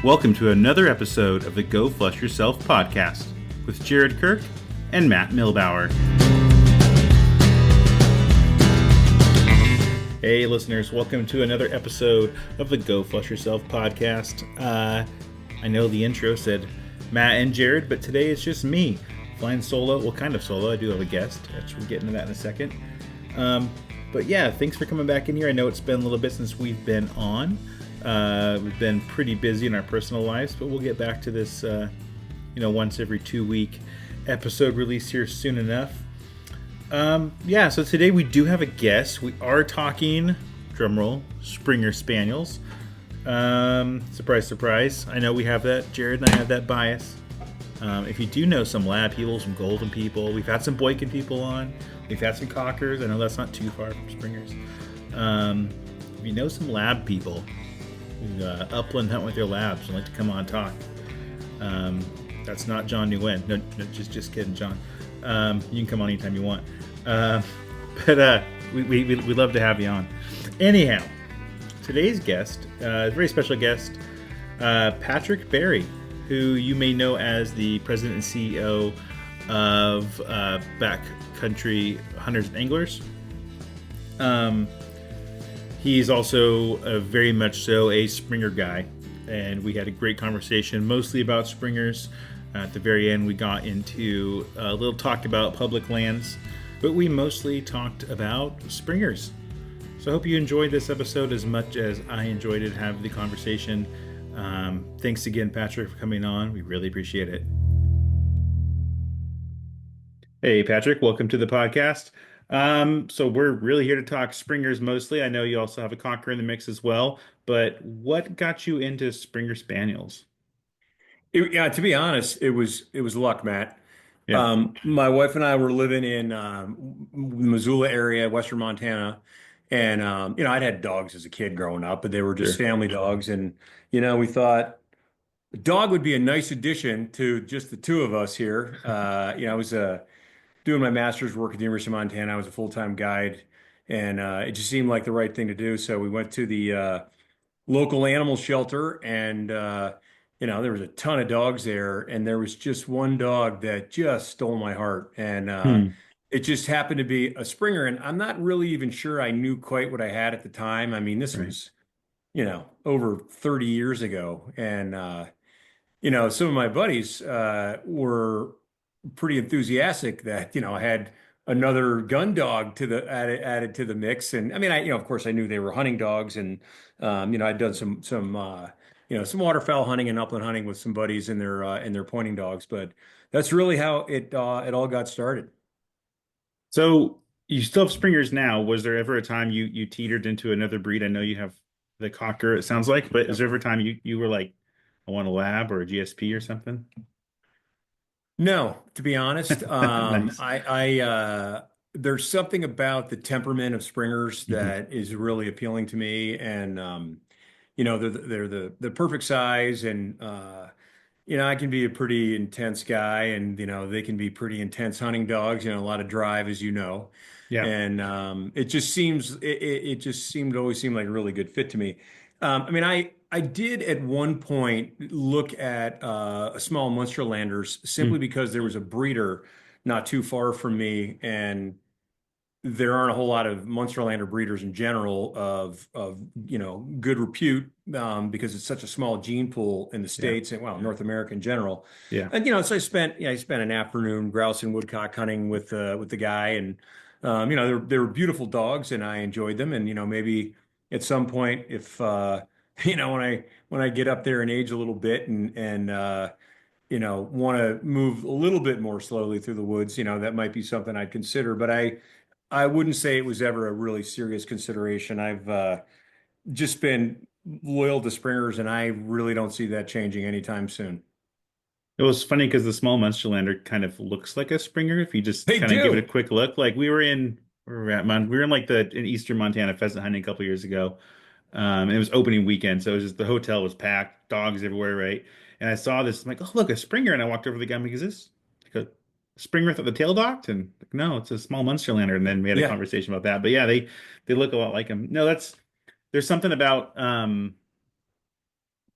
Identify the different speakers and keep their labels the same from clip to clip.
Speaker 1: Welcome to another episode of the Go Flush Yourself podcast with Jared Kirk and Matt Milbauer. Hey listeners, welcome to another episode of the Go Flush Yourself podcast. I know the intro said Matt and Jared, but today it's just me flying solo. Well, kind of solo. I do have a guest. We'll get into that in a second. But yeah, thanks for coming back in here. I know it's been a little bit since we've been on. We've been pretty busy in our personal lives, but we'll get back to this, once every 2 week episode release here soon enough. So today we do have a guest. We are talking, drumroll, Springer Spaniels. Surprise, surprise. I know we have that, Jared and I have that bias. If you do know some lab people, some golden people, we've had some Boykin people on. We've had some Cockers. I know that's not too far from Springers. If you know some lab people, upland hunt with your labs and like to come on and talk. That's not John Nguyen. No, just kidding, John. You can come on anytime you want. But we'd love to have you on. Anyhow, today's guest, a very special guest, Patrick Barry, who you may know as the president and CEO of Backcountry Hunters and Anglers. He's also very much so a Springer guy, and we had a great conversation mostly about Springers. At the very end, we got into a little talk about public lands, but we mostly talked about Springers. So I hope you enjoyed this episode as much as I enjoyed it, have the conversation. Thanks again, Patrick, for coming on. We really appreciate it. Hey, Patrick, welcome to the podcast. So we're really here to talk Springers mostly. I know you also have a Cocker in the mix as well, but what got you into Springer Spaniels?
Speaker 2: To be honest, it was luck, Matt.
Speaker 1: Yeah,
Speaker 2: My wife and I were living in Missoula area, Western Montana, and I'd had dogs as a kid growing up, but they were just
Speaker 1: sure.
Speaker 2: family dogs, and we thought a dog would be a nice addition to just the two of us here. I was doing my master's work at the University of Montana. I was a full-time guide, and it just seemed like the right thing to do. So we went to the local animal shelter, and there was a ton of dogs there, and there was just one dog that just stole my heart, and
Speaker 1: Hmm.
Speaker 2: it just happened to be a Springer, and I'm not really even sure I knew quite what I had at the time. I mean, this
Speaker 1: Right.
Speaker 2: was, over 30 years ago, and some of my buddies were pretty enthusiastic that I had another gun dog to the added to the mix, and I mean, of course I knew they were hunting dogs, and I'd done some waterfowl hunting and upland hunting with some buddies in their pointing dogs, but that's really how it all got started.
Speaker 1: So you still have Springers now. Was there ever a time you teetered into another breed? I know you have the Cocker, it sounds like, but is there ever a time you were like, I want a lab or a GSP or something?
Speaker 2: No, to be honest,
Speaker 1: Nice.
Speaker 2: there's something about the temperament of Springers
Speaker 1: Hmm.
Speaker 2: that is really appealing to me, and they're the perfect size, and I can be a pretty intense guy, and they can be pretty intense hunting dogs. A lot of drive, as you know,
Speaker 1: Yeah.
Speaker 2: and it just seemed always seemed like a really good fit to me. I mean, I did at one point look at a small Munsterlanders simply
Speaker 1: Hmm.
Speaker 2: because there was a breeder not too far from me, and there aren't a whole lot of Munsterlander breeders in general of good repute, because it's such a small gene pool in the
Speaker 1: Yeah.
Speaker 2: States and North America in general.
Speaker 1: Yeah.
Speaker 2: And so I spent an afternoon grouse and woodcock hunting with the guy, and they were beautiful dogs, and I enjoyed them. And maybe at some point, if when I get up there in age a little bit, and want to move a little bit more slowly through the woods, that might be something I'd consider. But I wouldn't say it was ever a really serious consideration. I've just been loyal to Springers, and I really don't see that changing anytime soon.
Speaker 1: It was funny because the small Munsterlander kind of looks like a Springer if you just
Speaker 2: They
Speaker 1: kind of give it a
Speaker 2: do.
Speaker 1: quick look. Like where were we at, we were in like in Eastern Montana pheasant hunting a couple years ago. And it was opening weekend, so it was just the hotel was packed, dogs everywhere, right? And I saw this, I'm like, oh look, a Springer, and I walked over to the guy, I'm like, is this like a Springer with the tail docked? And like, no, it's a small Munsterlander. And then we had a
Speaker 2: Yeah.
Speaker 1: conversation about that. But yeah, they look a lot like him. No, there's something about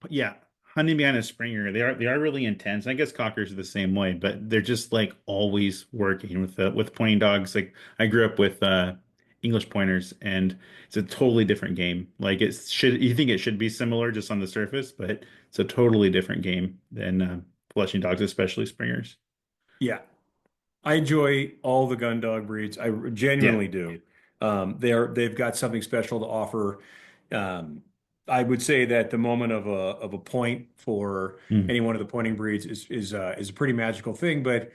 Speaker 1: yeah, hunting behind a Springer, they are really intense. I guess cockers are the same way, but they're just like always working with pointing dogs. Like I grew up with English pointers, and it's a totally different game. Like it should you think it should be similar just on the surface, but it's a totally different game than flushing dogs, especially Springers.
Speaker 2: Yeah. I enjoy all the gun dog breeds. I
Speaker 1: Yeah.
Speaker 2: genuinely do. They've got something special to offer. Um, I would say that the moment of a point for
Speaker 1: Mm.
Speaker 2: any one of the pointing breeds is a pretty magical thing. But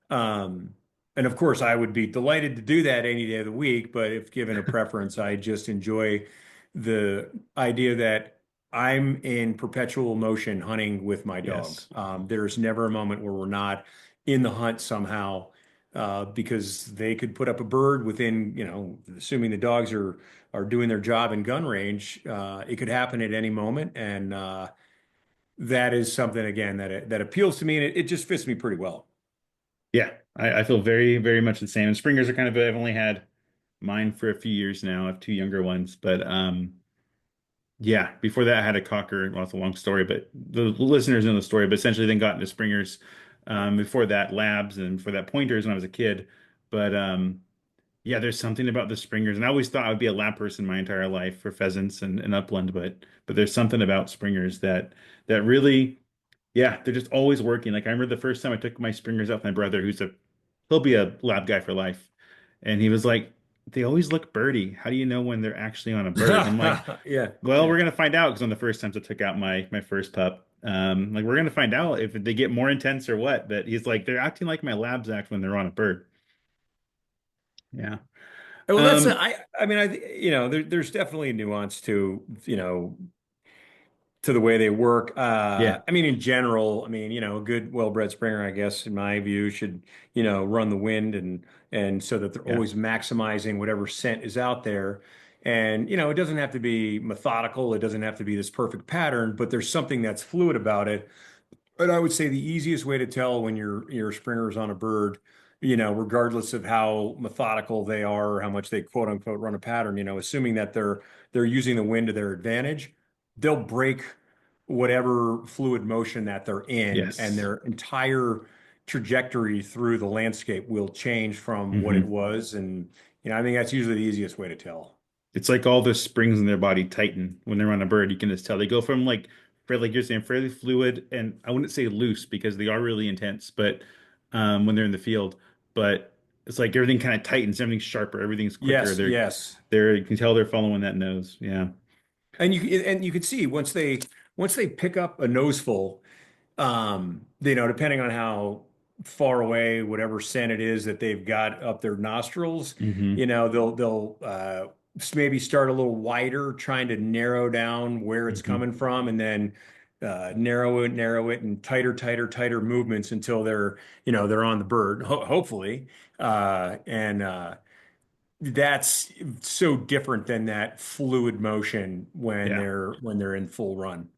Speaker 2: and of course, I would be delighted to do that any day of the week. But if given a preference, I just enjoy the idea that I'm in perpetual motion hunting with my dog.
Speaker 1: Yes.
Speaker 2: There's never a moment where we're not in the hunt somehow, because they could put up a bird within, assuming the dogs are doing their job in gun range, it could happen at any moment, and that is something again that appeals to me, and it just fits me pretty well.
Speaker 1: Yeah. I feel very, very much the same. And Springers are kind of I've only had mine for a few years now. I have two younger ones, but yeah, before that I had a cocker. Well, it's a long story, but the listeners know the story. But essentially, then got into Springers. Before that, labs, and before that, pointers when I was a kid. But yeah, there's something about the Springers, and I always thought I would be a lab person my entire life for pheasants and upland. But there's something about Springers that really, yeah, they're just always working. Like I remember the first time I took my Springers out with my brother, he'll be a lab guy for life, and he was like, they always look birdie. How do you know when they're actually on a bird? And I'm like,
Speaker 2: Yeah,
Speaker 1: well,
Speaker 2: yeah.
Speaker 1: we're gonna find out because on the first times I took out my first pup, like we're gonna find out if they get more intense or what. But he's like, they're acting like my labs act when they're on a bird. Yeah.
Speaker 2: Well,
Speaker 1: Um,
Speaker 2: I mean, there's definitely a nuance to, to the way they work.
Speaker 1: yeah,
Speaker 2: I mean, in general, I mean, a good well-bred Springer, I guess, in my view, should, run the wind and so that they're
Speaker 1: yeah,
Speaker 2: always maximizing whatever scent is out there. And, it doesn't have to be methodical. It doesn't have to be this perfect pattern, but there's something that's fluid about it. And I would say the easiest way to tell when your Springer is on a bird, regardless of how methodical they are or how much they quote unquote run a pattern, assuming that they're using the wind to their advantage, they'll break whatever fluid motion that they're in, and
Speaker 1: yes.
Speaker 2: their entire trajectory through the landscape will change from what it
Speaker 1: Hmm.
Speaker 2: was. And, I think that's usually the easiest way to tell.
Speaker 1: It's like all the springs in their body tighten when they're on a bird. You can just tell they go from like you're saying, fairly fluid, and I wouldn't say loose because they are really intense, but when they're in the field, but it's like everything kind of tightens, everything's sharper, everything's quicker.
Speaker 2: Yes, yes.
Speaker 1: You can tell they're following that nose. Yeah.
Speaker 2: And you can see once they pick up a noseful, depending on how far away whatever scent it is that they've got up their nostrils,
Speaker 1: Hmm.
Speaker 2: they'll maybe start a little wider, trying to narrow down where it's
Speaker 1: Hmm.
Speaker 2: coming from, and then narrow it, and tighter movements until they're on the bird, hopefully. And That's so different than that fluid motion when
Speaker 1: Yeah.
Speaker 2: they're in full run.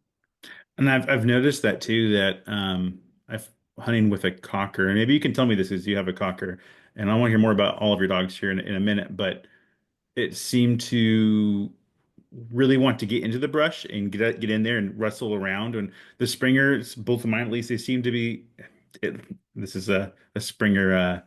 Speaker 1: And I've noticed that too, that I've hunting with a cocker, and maybe you can tell me this as you have a cocker, and I want to hear more about all of your dogs here in a minute, but it seemed to really want to get into the brush and get in there and wrestle around. And the Springers, both of mine at least, they seem to be. It, this is a Springer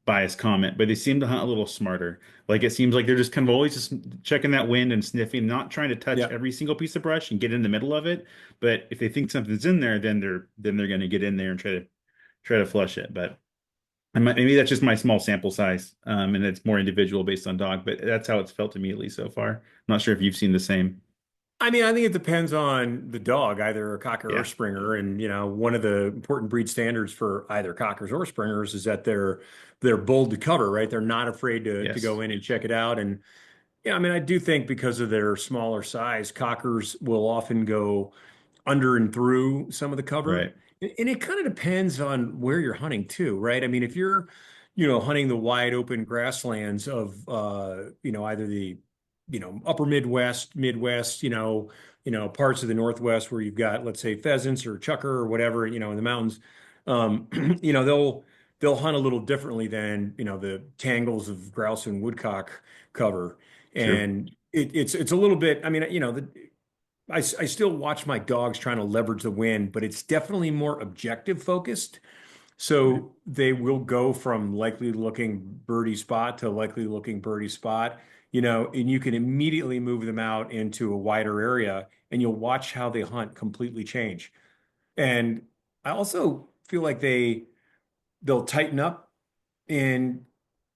Speaker 1: bias comment, but they seem to hunt a little smarter. Like it seems like they're just kind of always just checking that wind and sniffing, not trying to touch
Speaker 2: Yeah.
Speaker 1: every single piece of brush and get in the middle of it. But if they think something's in there, then they're going to get in there and try to flush it. But maybe that's just my small sample size, and it's more individual based on dog. But that's how it's felt to me at least so far. I'm not sure if you've seen the same.
Speaker 2: I mean, I think it depends on the dog, either a cocker or
Speaker 1: Yeah.
Speaker 2: Springer. And one of the important breed standards for either cockers or Springers is that they're bold to cover, right? They're not afraid to
Speaker 1: Yes.
Speaker 2: go in and check it out. And yeah, I mean, I do think because of their smaller size, cockers will often go under and through some of the cover.
Speaker 1: Right.
Speaker 2: And it kind of depends on where you're hunting too, right? I mean, if you're, hunting the wide open grasslands of, either the, upper Midwest, parts of the Northwest where you've got, let's say, pheasants or chukar or whatever, in the mountains, um, they'll hunt a little differently than, the tangles of grouse and woodcock cover.
Speaker 1: True.
Speaker 2: And it's a little bit, I mean, I still watch my dogs trying to leverage the wind, but it's definitely more objective focused.
Speaker 1: Right.
Speaker 2: So they will go from likely looking birdie spot to likely looking birdie spot, and you can immediately move them out into a wider area and you'll watch how they hunt completely change. And I also feel like they'll tighten up in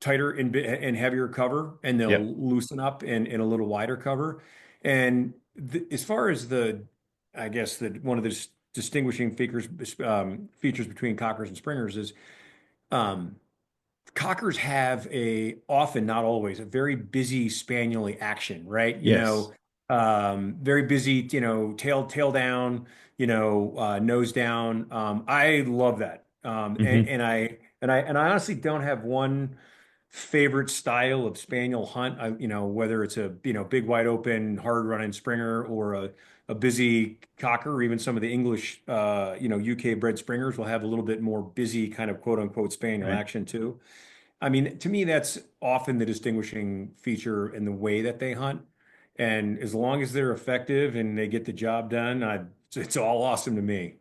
Speaker 2: tighter and heavier cover, and they'll
Speaker 1: Yep.
Speaker 2: loosen up in a little wider cover. And as far as I guess that one of the distinguishing features between cockers and springers is um, cockers have often, not always, a very busy spaniely action, right?
Speaker 1: Yes.
Speaker 2: Very busy, tail down, nose down. I love that.
Speaker 1: Hmm.
Speaker 2: And I honestly don't have one favorite style of spaniel hunt. Whether it's a, big wide open, hard running springer or a busy cocker, or even some of the English, UK bred springers will have a little bit more busy kind of quote unquote spaniel
Speaker 1: Right.
Speaker 2: action too. I mean, to me, that's often the distinguishing feature in the way that they hunt. And as long as they're effective and they get the job done, it's all awesome to me.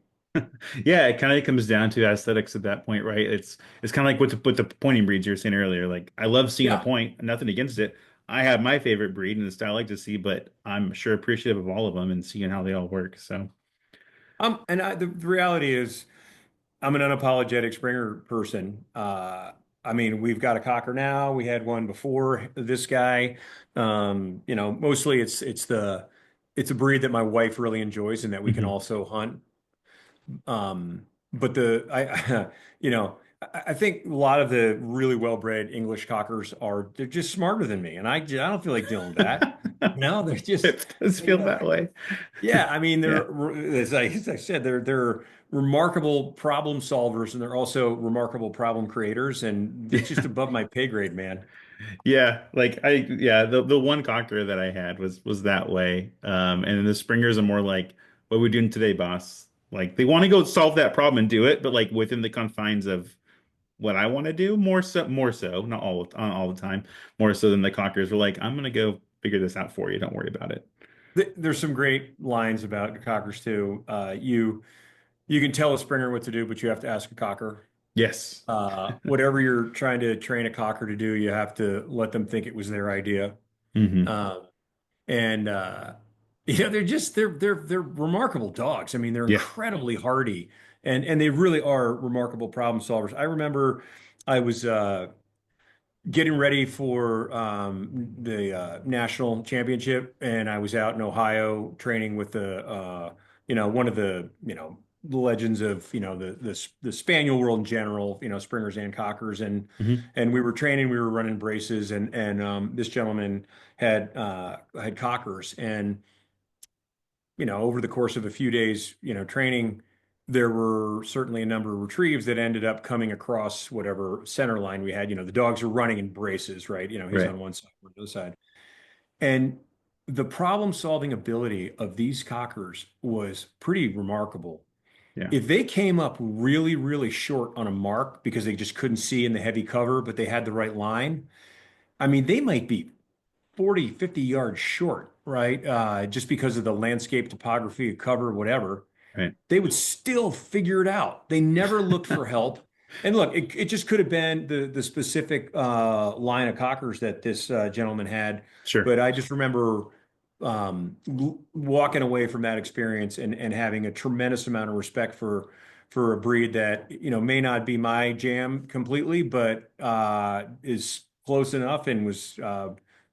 Speaker 1: Yeah, it kind of comes down to aesthetics at that point, right? It's kind of like what the pointing breeds you were saying earlier. Like I love seeing a
Speaker 2: Yeah.
Speaker 1: point, nothing against it. I have my favorite breed and the style I like to see, but I'm sure appreciative of all of them and seeing how they all work. So,
Speaker 2: The reality is, I'm an unapologetic Springer person. I mean, we've got a cocker now. We had one before this guy. Mostly it's a breed that my wife really enjoys and that we can
Speaker 1: mhm.
Speaker 2: also hunt. But the I you know I think a lot of the really well-bred English cockers they're just smarter than me, and I don't feel like dealing with that. They're just
Speaker 1: It does
Speaker 2: you
Speaker 1: feel
Speaker 2: know
Speaker 1: that way.
Speaker 2: yeah. I mean,
Speaker 1: Yeah.
Speaker 2: as I said, they're remarkable problem solvers, and they're also remarkable problem creators, and it's just above my pay grade, man.
Speaker 1: Yeah, yeah, the one cocker that I had was that way. And the springers are more like, what are we doing today, boss? Like they want to go solve that problem and do it, but like within the confines of what I want to do, more so, not all the time, more so than the cockers were like, I'm gonna go figure this out for you. Don't worry about it.
Speaker 2: There's some great lines about cockers too. You can tell a Springer what to do, but you have to ask a cocker.
Speaker 1: Yes.
Speaker 2: Whatever you're trying to train a cocker to do, you have to let them think it was their idea.
Speaker 1: Hmm.
Speaker 2: Um, and they're remarkable dogs. I mean, they're
Speaker 1: Yeah.
Speaker 2: incredibly hardy, and they really are remarkable problem solvers. I remember I was getting ready for the national championship, and I was out in Ohio training with one of the legends of the spaniel world in general, springers and cockers, and
Speaker 1: Hmm.
Speaker 2: and we were training, we were running braces, and this gentleman had cockers, and over the course of a few days, training, there were certainly a number of retrieves that ended up coming across whatever center line we had. The dogs are running in braces, right? He's
Speaker 1: Right.
Speaker 2: on one side, we're on the other side. And the problem-solving ability of these cockers was pretty remarkable.
Speaker 1: Yeah.
Speaker 2: If they came up really, really short on a mark because they just couldn't see in the heavy cover, but they had the right line, I mean, they might be 40, 50 yards short, right? Just because of the landscape topography, cover, whatever,
Speaker 1: Right.
Speaker 2: they would still figure it out. They never looked for help. And look, it just could have been the specific line of cockers that this gentleman had.
Speaker 1: Sure.
Speaker 2: But I just remember walking away from that experience and having a tremendous amount of respect for a breed that, may not be my jam completely, but is close enough and was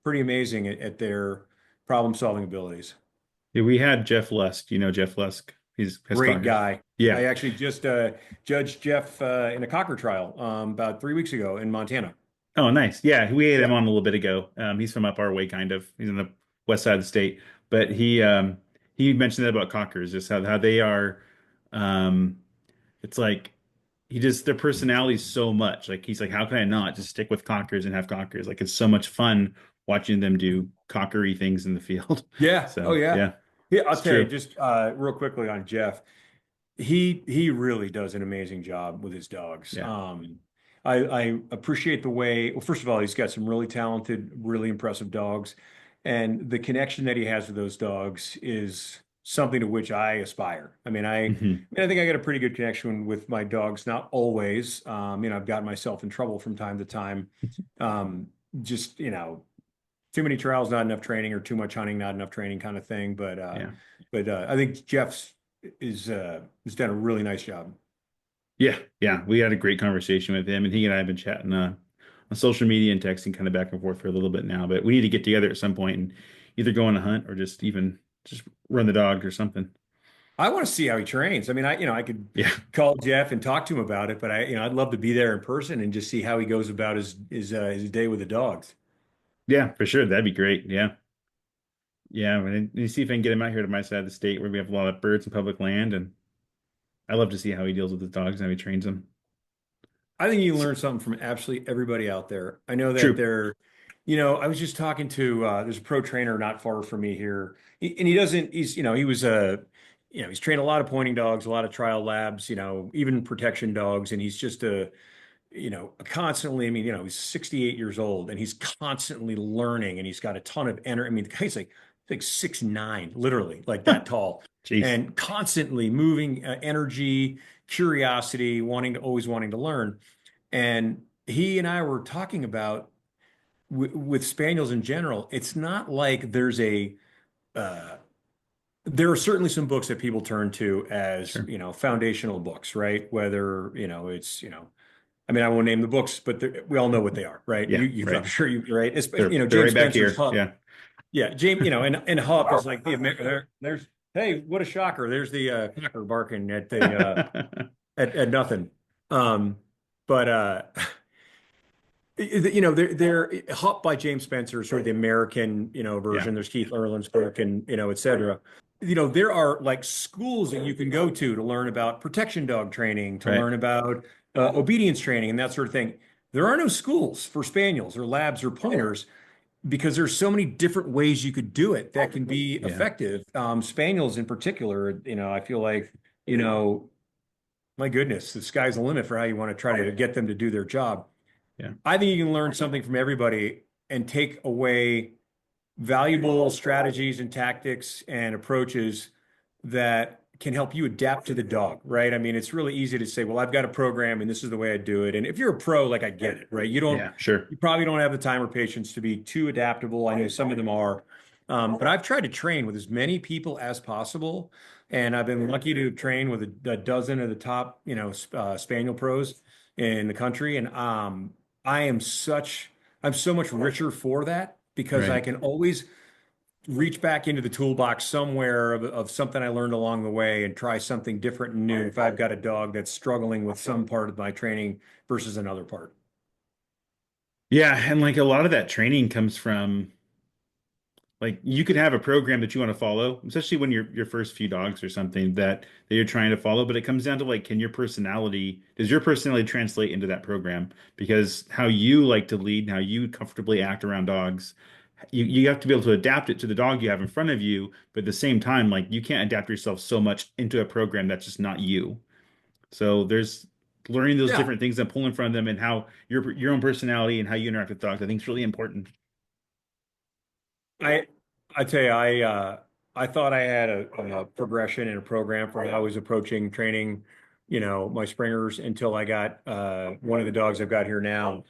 Speaker 2: pretty amazing at their problem-solving abilities.
Speaker 1: Yeah, we had Jeff Lusk. You know Jeff Lusk. He's has
Speaker 2: Great
Speaker 1: cockers.
Speaker 2: guy.
Speaker 1: Yeah.
Speaker 2: I actually just judged Jeff in a cocker trial about 3 weeks ago in Montana.
Speaker 1: Oh, nice. Yeah, we had him
Speaker 2: Yeah.
Speaker 1: on a little bit ago. He's from up our way, kind of. He's in the west side of the state, but he mentioned that about cockers, just how they are. Um, it's like he just their personality so much. Like he's like, how can I not just stick with cockers and have cockers? Like it's so much fun watching them do cockery things in the field.
Speaker 2: Yeah. Oh
Speaker 1: So
Speaker 2: yeah.
Speaker 1: yeah,
Speaker 2: Yeah. I'll
Speaker 1: it's
Speaker 2: tell you
Speaker 1: true.
Speaker 2: just real quickly on Jeff. He really does an amazing job with his dogs.
Speaker 1: Yeah.
Speaker 2: I appreciate the way, well, first of all, he's got some really talented, really impressive dogs. And the connection that he has with those dogs is something to which I aspire.
Speaker 1: Hmm.
Speaker 2: I think I got a pretty good connection with my dogs. Not always. I've gotten myself in trouble from time to time. Um, just, too many trials, not enough training, or too much hunting, not enough training kind of thing.
Speaker 1: Yeah.
Speaker 2: I think Jeff's has done a really nice job.
Speaker 1: Yeah. Yeah. We had a great conversation with him, and he and I have been chatting on social media and texting kind of back and forth for a little bit now. But we need to get together at some point and either go on a hunt or just run the dog or something.
Speaker 2: I want to see how he trains. I could
Speaker 1: Yeah.
Speaker 2: call Jeff and talk to him about it, but I'd love to be there in person and just see how he goes about his day with the dogs.
Speaker 1: Yeah, for sure. That'd be great. Yeah. Yeah. And you see if I can get him out here to my side of the state where we have a lot of birds and public land. And I love to see how he deals with his dogs and how he trains them.
Speaker 2: I think you
Speaker 1: S-
Speaker 2: learn something from absolutely everybody out there. I know that
Speaker 1: True.
Speaker 2: they're, I was just talking to there's a pro trainer not far from me here, and he doesn't. He was he's trained a lot of pointing dogs, a lot of trial labs, even protection dogs, and he's just constantly. He's 68 years old, and he's constantly learning, and he's got a ton of energy. The guy's like 6'9", literally, like that tall,
Speaker 1: Jeez.
Speaker 2: and constantly moving, energy, curiosity, always wanting to learn. And he and I were talking about with spaniels in general. It's not like uh, there are certainly some books that people turn to as,
Speaker 1: Sure.
Speaker 2: foundational books, right? Whether, it's, I won't name the books, but we all know what they are, right?
Speaker 1: Yeah.
Speaker 2: I'm
Speaker 1: Right.
Speaker 2: sure you, right?
Speaker 1: They're
Speaker 2: James
Speaker 1: right back
Speaker 2: Spencer's
Speaker 1: here.
Speaker 2: Huck.
Speaker 1: Yeah.
Speaker 2: Yeah, James, and Huck is like there's hey, what a shocker! There's the cocker barking at the at nothing. Um, but they're Hop by James Spencer, sort of the American,
Speaker 1: Yeah.
Speaker 2: version. There's Keith Erland's book, and et cetera. There are like schools that you can go to learn about protection dog training, to
Speaker 1: Right.
Speaker 2: learn about obedience training, and that sort of thing. There are no schools for spaniels or labs or pointers because there's so many different ways you could do it that can be
Speaker 1: Yeah.
Speaker 2: effective. Spaniels in particular, I feel like, you know, my goodness, the sky's the limit for how you want to try to get them to do their job.
Speaker 1: Yeah.
Speaker 2: I think you can learn something from everybody and take away valuable strategies and tactics and approaches that can help you adapt to the dog, right? It's really easy to say, well, I've got a program and this is the way I do it. And if you're a pro, like I get it, right?
Speaker 1: Yeah. Sure.
Speaker 2: You probably don't have the time or patience to be too adaptable. I know some of them are. But I've tried to train with as many people as possible. And I've been lucky to train with a dozen of the top, Spaniel pros in the country. And I'm so much richer for that because I
Speaker 1: Right.
Speaker 2: can always reach back into the toolbox somewhere of something I learned along the way and try something different and new if I've got a dog that's struggling with some part of my training versus another part.
Speaker 1: Yeah. And like a lot of that training comes from like you could have a program that you want to follow, especially when your first few dogs or something that you're trying to follow, but it comes down to like, does your personality translate into that program? Because how you like to lead and how you comfortably act around dogs, you have to be able to adapt it to the dog you have in front of you, but at the same time, like you can't adapt yourself so much into a program that's just not you. So there's learning those
Speaker 2: Yeah,
Speaker 1: different things and pulling from them and how your own personality and how you interact with dogs, I think is really important.
Speaker 2: I I tell you, I thought I had a progression and a program for how I was approaching training, my springers until I got one of the dogs I've got here now.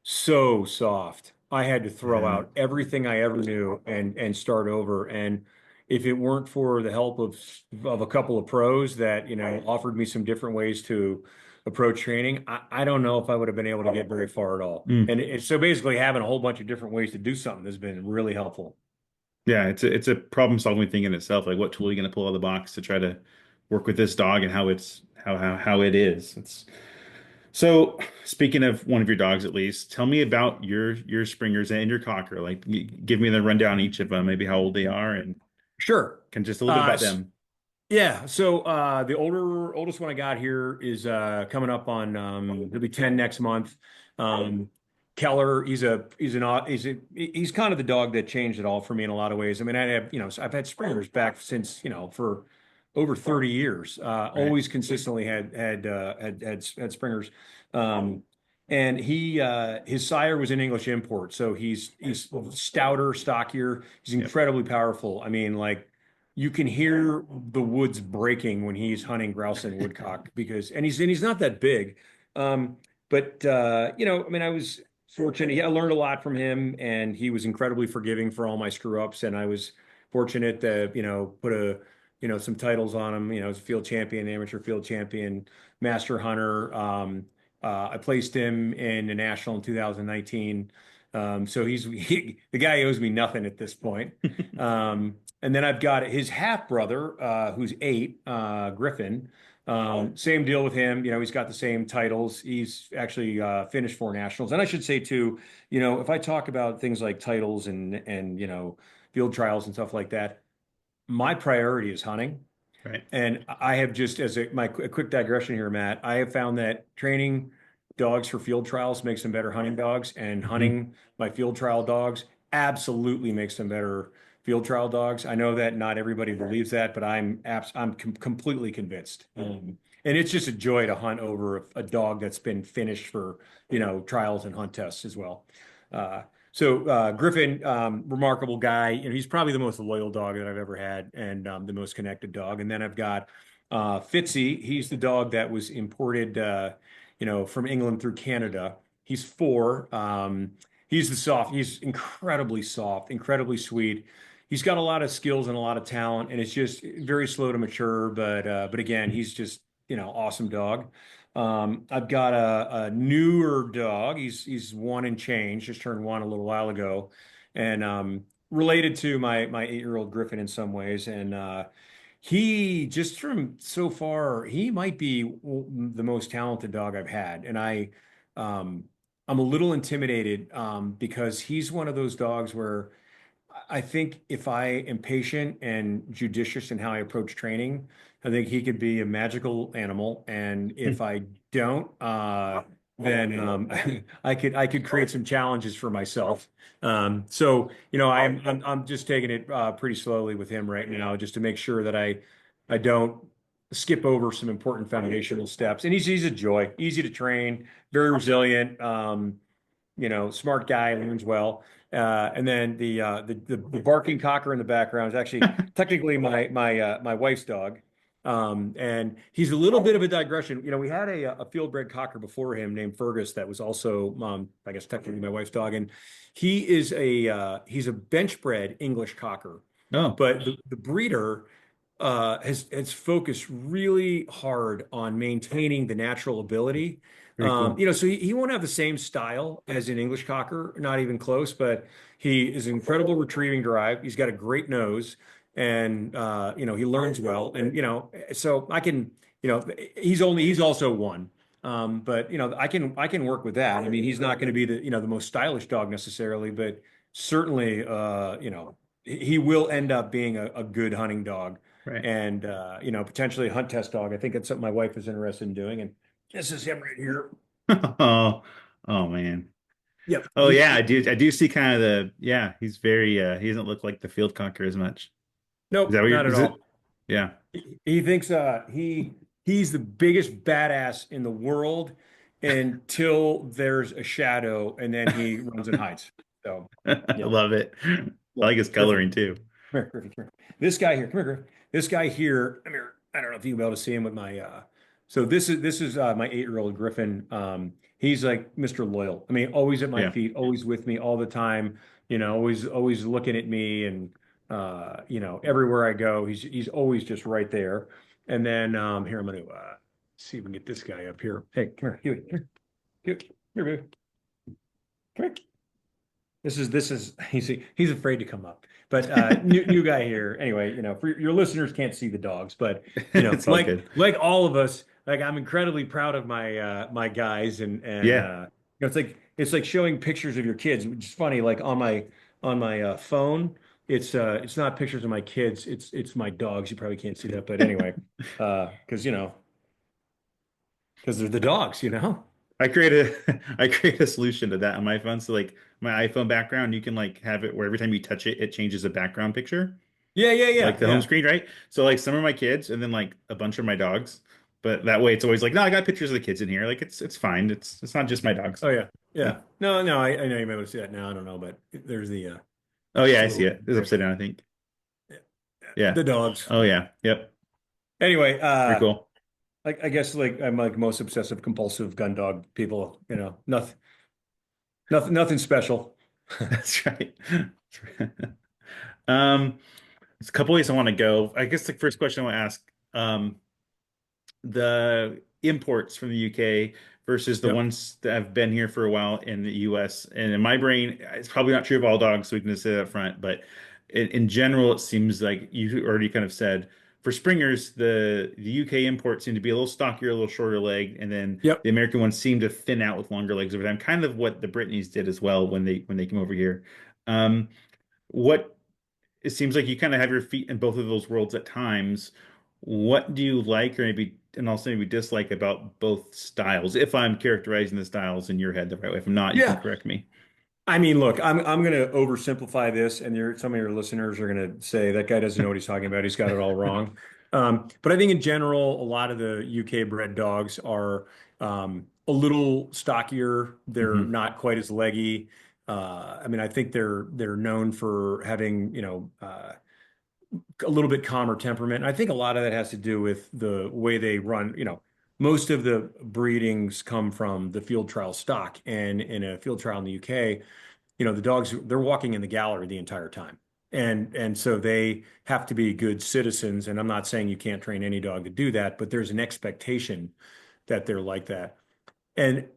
Speaker 2: So soft. I had to throw
Speaker 1: Yeah.
Speaker 2: out everything I ever knew and start over. And if it weren't for the help of a couple of pros that, offered me some different ways to approach training, I don't know if I would have been able to get very far at all.
Speaker 1: Mm.
Speaker 2: And so basically having a whole bunch of different ways to do something has been really helpful.
Speaker 1: Yeah, it's a problem solving thing in itself. Like what tool are you going to pull out of the box to try to work with this dog and how it's how it is. It's so speaking of one of your dogs at least, tell me about your Springers and your Cocker. Like give me the rundown on each of them, maybe how old they are and
Speaker 2: Sure.
Speaker 1: can just a little bit
Speaker 2: Uh,
Speaker 1: about
Speaker 2: s-
Speaker 1: them.
Speaker 2: yeah. So the oldest one I got here is coming up on he'll be 10 next month. Um, Keller, he's kind of the dog that changed it all for me in a lot of ways. I've had Springers back since, for over 30 years.
Speaker 1: Right.
Speaker 2: Always consistently had Springers. Um, and his sire was an English import, so he's stouter, stockier. He's
Speaker 1: Yep.
Speaker 2: incredibly powerful. you can hear the woods breaking when he's hunting grouse and woodcock and he's not that big. Um, but I mean, I was fortunate. I learned a lot from him, and he was incredibly forgiving for all my screw ups. And I was fortunate to, put some titles on him. As a field champion, amateur field champion, master hunter. I placed him in the national in 2019. So the guy owes me nothing at this point. And then I've got his half brother, who's 8, Griffin. Same deal with him. He's got the same titles. He's actually finished 4 nationals. And I should say too, if I talk about things like titles and field trials and stuff like that, my priority is hunting.
Speaker 1: Right.
Speaker 2: And I have just a quick digression here, Matt. I have found that training dogs for field trials makes them better hunting dogs, and
Speaker 1: Hmm.
Speaker 2: hunting my field trial dogs absolutely makes them better field trial dogs. I know that not everybody believes that, but I'm completely convinced. And it's just a joy to hunt over a dog that's been finished for trials and hunt tests as well. Griffin, remarkable guy. He's probably the most loyal dog that I've ever had, and the most connected dog. And then I've got Fitzy. He's the dog that was imported, from England through Canada. He's 4. He's incredibly soft, incredibly sweet. He's got a lot of skills and a lot of talent, and it's just very slow to mature. But again, he's just awesome dog. I've got a newer dog. He's 1 and change, just turned 1 a little while ago, and related to my 8-year-old Griffin in some ways. And he just from so far, he might be the most talented dog I've had. And um, I'm a little intimidated because he's one of those dogs where I think if I am patient and judicious in how I approach training, I think he could be a magical animal. And if I don't, then I could create some challenges for myself. I'm just taking it pretty slowly with him right now, just to make sure that I don't skip over some important foundational steps. And he's a joy, easy to train, very resilient. Smart guy, learns well. And then the barking cocker in the background is actually technically my wife's dog. And he's a little bit of a digression. We had a field-bred cocker before him named Fergus that was also, I guess technically my wife's dog, and he's a bench-bred English cocker.
Speaker 1: Oh,
Speaker 2: But the breeder has focused really hard on maintaining the natural ability.
Speaker 1: very cool.
Speaker 2: So he won't have the same style as an English Cocker, not even close, but he is an incredible retrieving drive. He's got a great nose, and he learns well. And so I can, he's also 1. But I can work with that. I mean, he's not going to be the most stylish dog necessarily, but certainly he will end up being a good hunting dog,
Speaker 1: Right.
Speaker 2: and potentially a hunt test dog. I think that's something my wife is interested in doing. And this is him right here.
Speaker 1: Oh, oh man.
Speaker 2: Yep.
Speaker 1: Oh yeah, I do see kind of yeah, he's very he doesn't look like the field conqueror as much. Is that
Speaker 2: Nope,
Speaker 1: what
Speaker 2: not at
Speaker 1: is it?
Speaker 2: all.
Speaker 1: Yeah.
Speaker 2: He thinks he's the biggest badass in the world until there's a shadow, and then he runs and hides. So
Speaker 1: I
Speaker 2: yeah,
Speaker 1: love it. I
Speaker 2: yeah.
Speaker 1: like his
Speaker 2: Griffin,
Speaker 1: coloring too.
Speaker 2: come here, Griffin, come here. This guy here, come here, Griffin. This guy here, come here. I don't know if you'll be able to see him with my so this is my 8-year-old Griffin. He's like Mr. Loyal. I mean, always at my
Speaker 1: Yeah.
Speaker 2: feet, always with me all the time, always looking at me, and everywhere I go, he's always just right there. And then here I'm going to see if we can get this guy up here. Hey, come here, Huey, here, baby. Come here. This is he's afraid to come up. But new guy here. Anyway, for your listeners can't see the dogs, but
Speaker 1: It's all good.
Speaker 2: like all of us, like I'm incredibly proud of my guys, and
Speaker 1: Yeah.
Speaker 2: it's like showing pictures of your kids, which is funny. Like on my phone, it's not pictures of my kids, it's my dogs. You probably can't see that, but anyway, because they're the dogs.
Speaker 1: I create a I create a solution to that on my phone. So like my iPhone background, you can like have it where every time you touch it, it changes the background picture,
Speaker 2: Yeah, yeah,
Speaker 1: like
Speaker 2: yeah,
Speaker 1: the home
Speaker 2: yeah.
Speaker 1: screen, right? So like some of my kids and then like a bunch of my dogs. But that way it's always like, no, I got pictures of the kids in here. Like it's fine. It's not just my dogs.
Speaker 2: Oh yeah,
Speaker 1: Yeah.
Speaker 2: yeah. No, no, I know you may be able to see that now. I don't know, but there's the
Speaker 1: Oh yeah,
Speaker 2: this
Speaker 1: I see
Speaker 2: little
Speaker 1: it. It's upside down, I think.
Speaker 2: yeah.
Speaker 1: Yeah.
Speaker 2: the dogs.
Speaker 1: Oh yeah. Yep.
Speaker 2: Anyway,
Speaker 1: Very cool.
Speaker 2: I guess like I'm like most obsessive compulsive gun dog people, nothing special.
Speaker 1: That's right. Um, there's a couple ways I want to go. I guess the first question I want to ask, um, the imports from the UK versus the
Speaker 2: Yep.
Speaker 1: ones that have been here for a while in the US. And in my brain, it's probably not true of all dogs, so we can just say that up front. But in general, it seems like you already kind of said for springers, the UK imports seem to be a little stockier, a little shorter leg, and then
Speaker 2: Yep.
Speaker 1: the American ones seem to thin out with longer legs over time. Kind of what the Britneys did as well when they came over here. Um, what it seems like you kind of have your feet in both of those worlds at times. What do you like or maybe and also maybe dislike about both styles? If I'm characterizing the styles in your head the right way. If I'm not, you can
Speaker 2: Yeah.
Speaker 1: correct me.
Speaker 2: I mean, look, I'm going to oversimplify this, and some of your listeners are going to say that guy doesn't know what he's talking about. He's got it all wrong. But I think in general, a lot of the UK bred dogs are a little stockier. They're
Speaker 1: Hmm.
Speaker 2: not quite as leggy. I mean, I think they're known for having, a little bit calmer temperament. And I think a lot of that has to do with the way they run. Most of the breedings come from the field trial stock, and in a field trial in the UK, the dogs they're walking in the gallery the entire time. And so they have to be good citizens. And I'm not saying you can't train any dog to do that, but there's an expectation that they're like that. And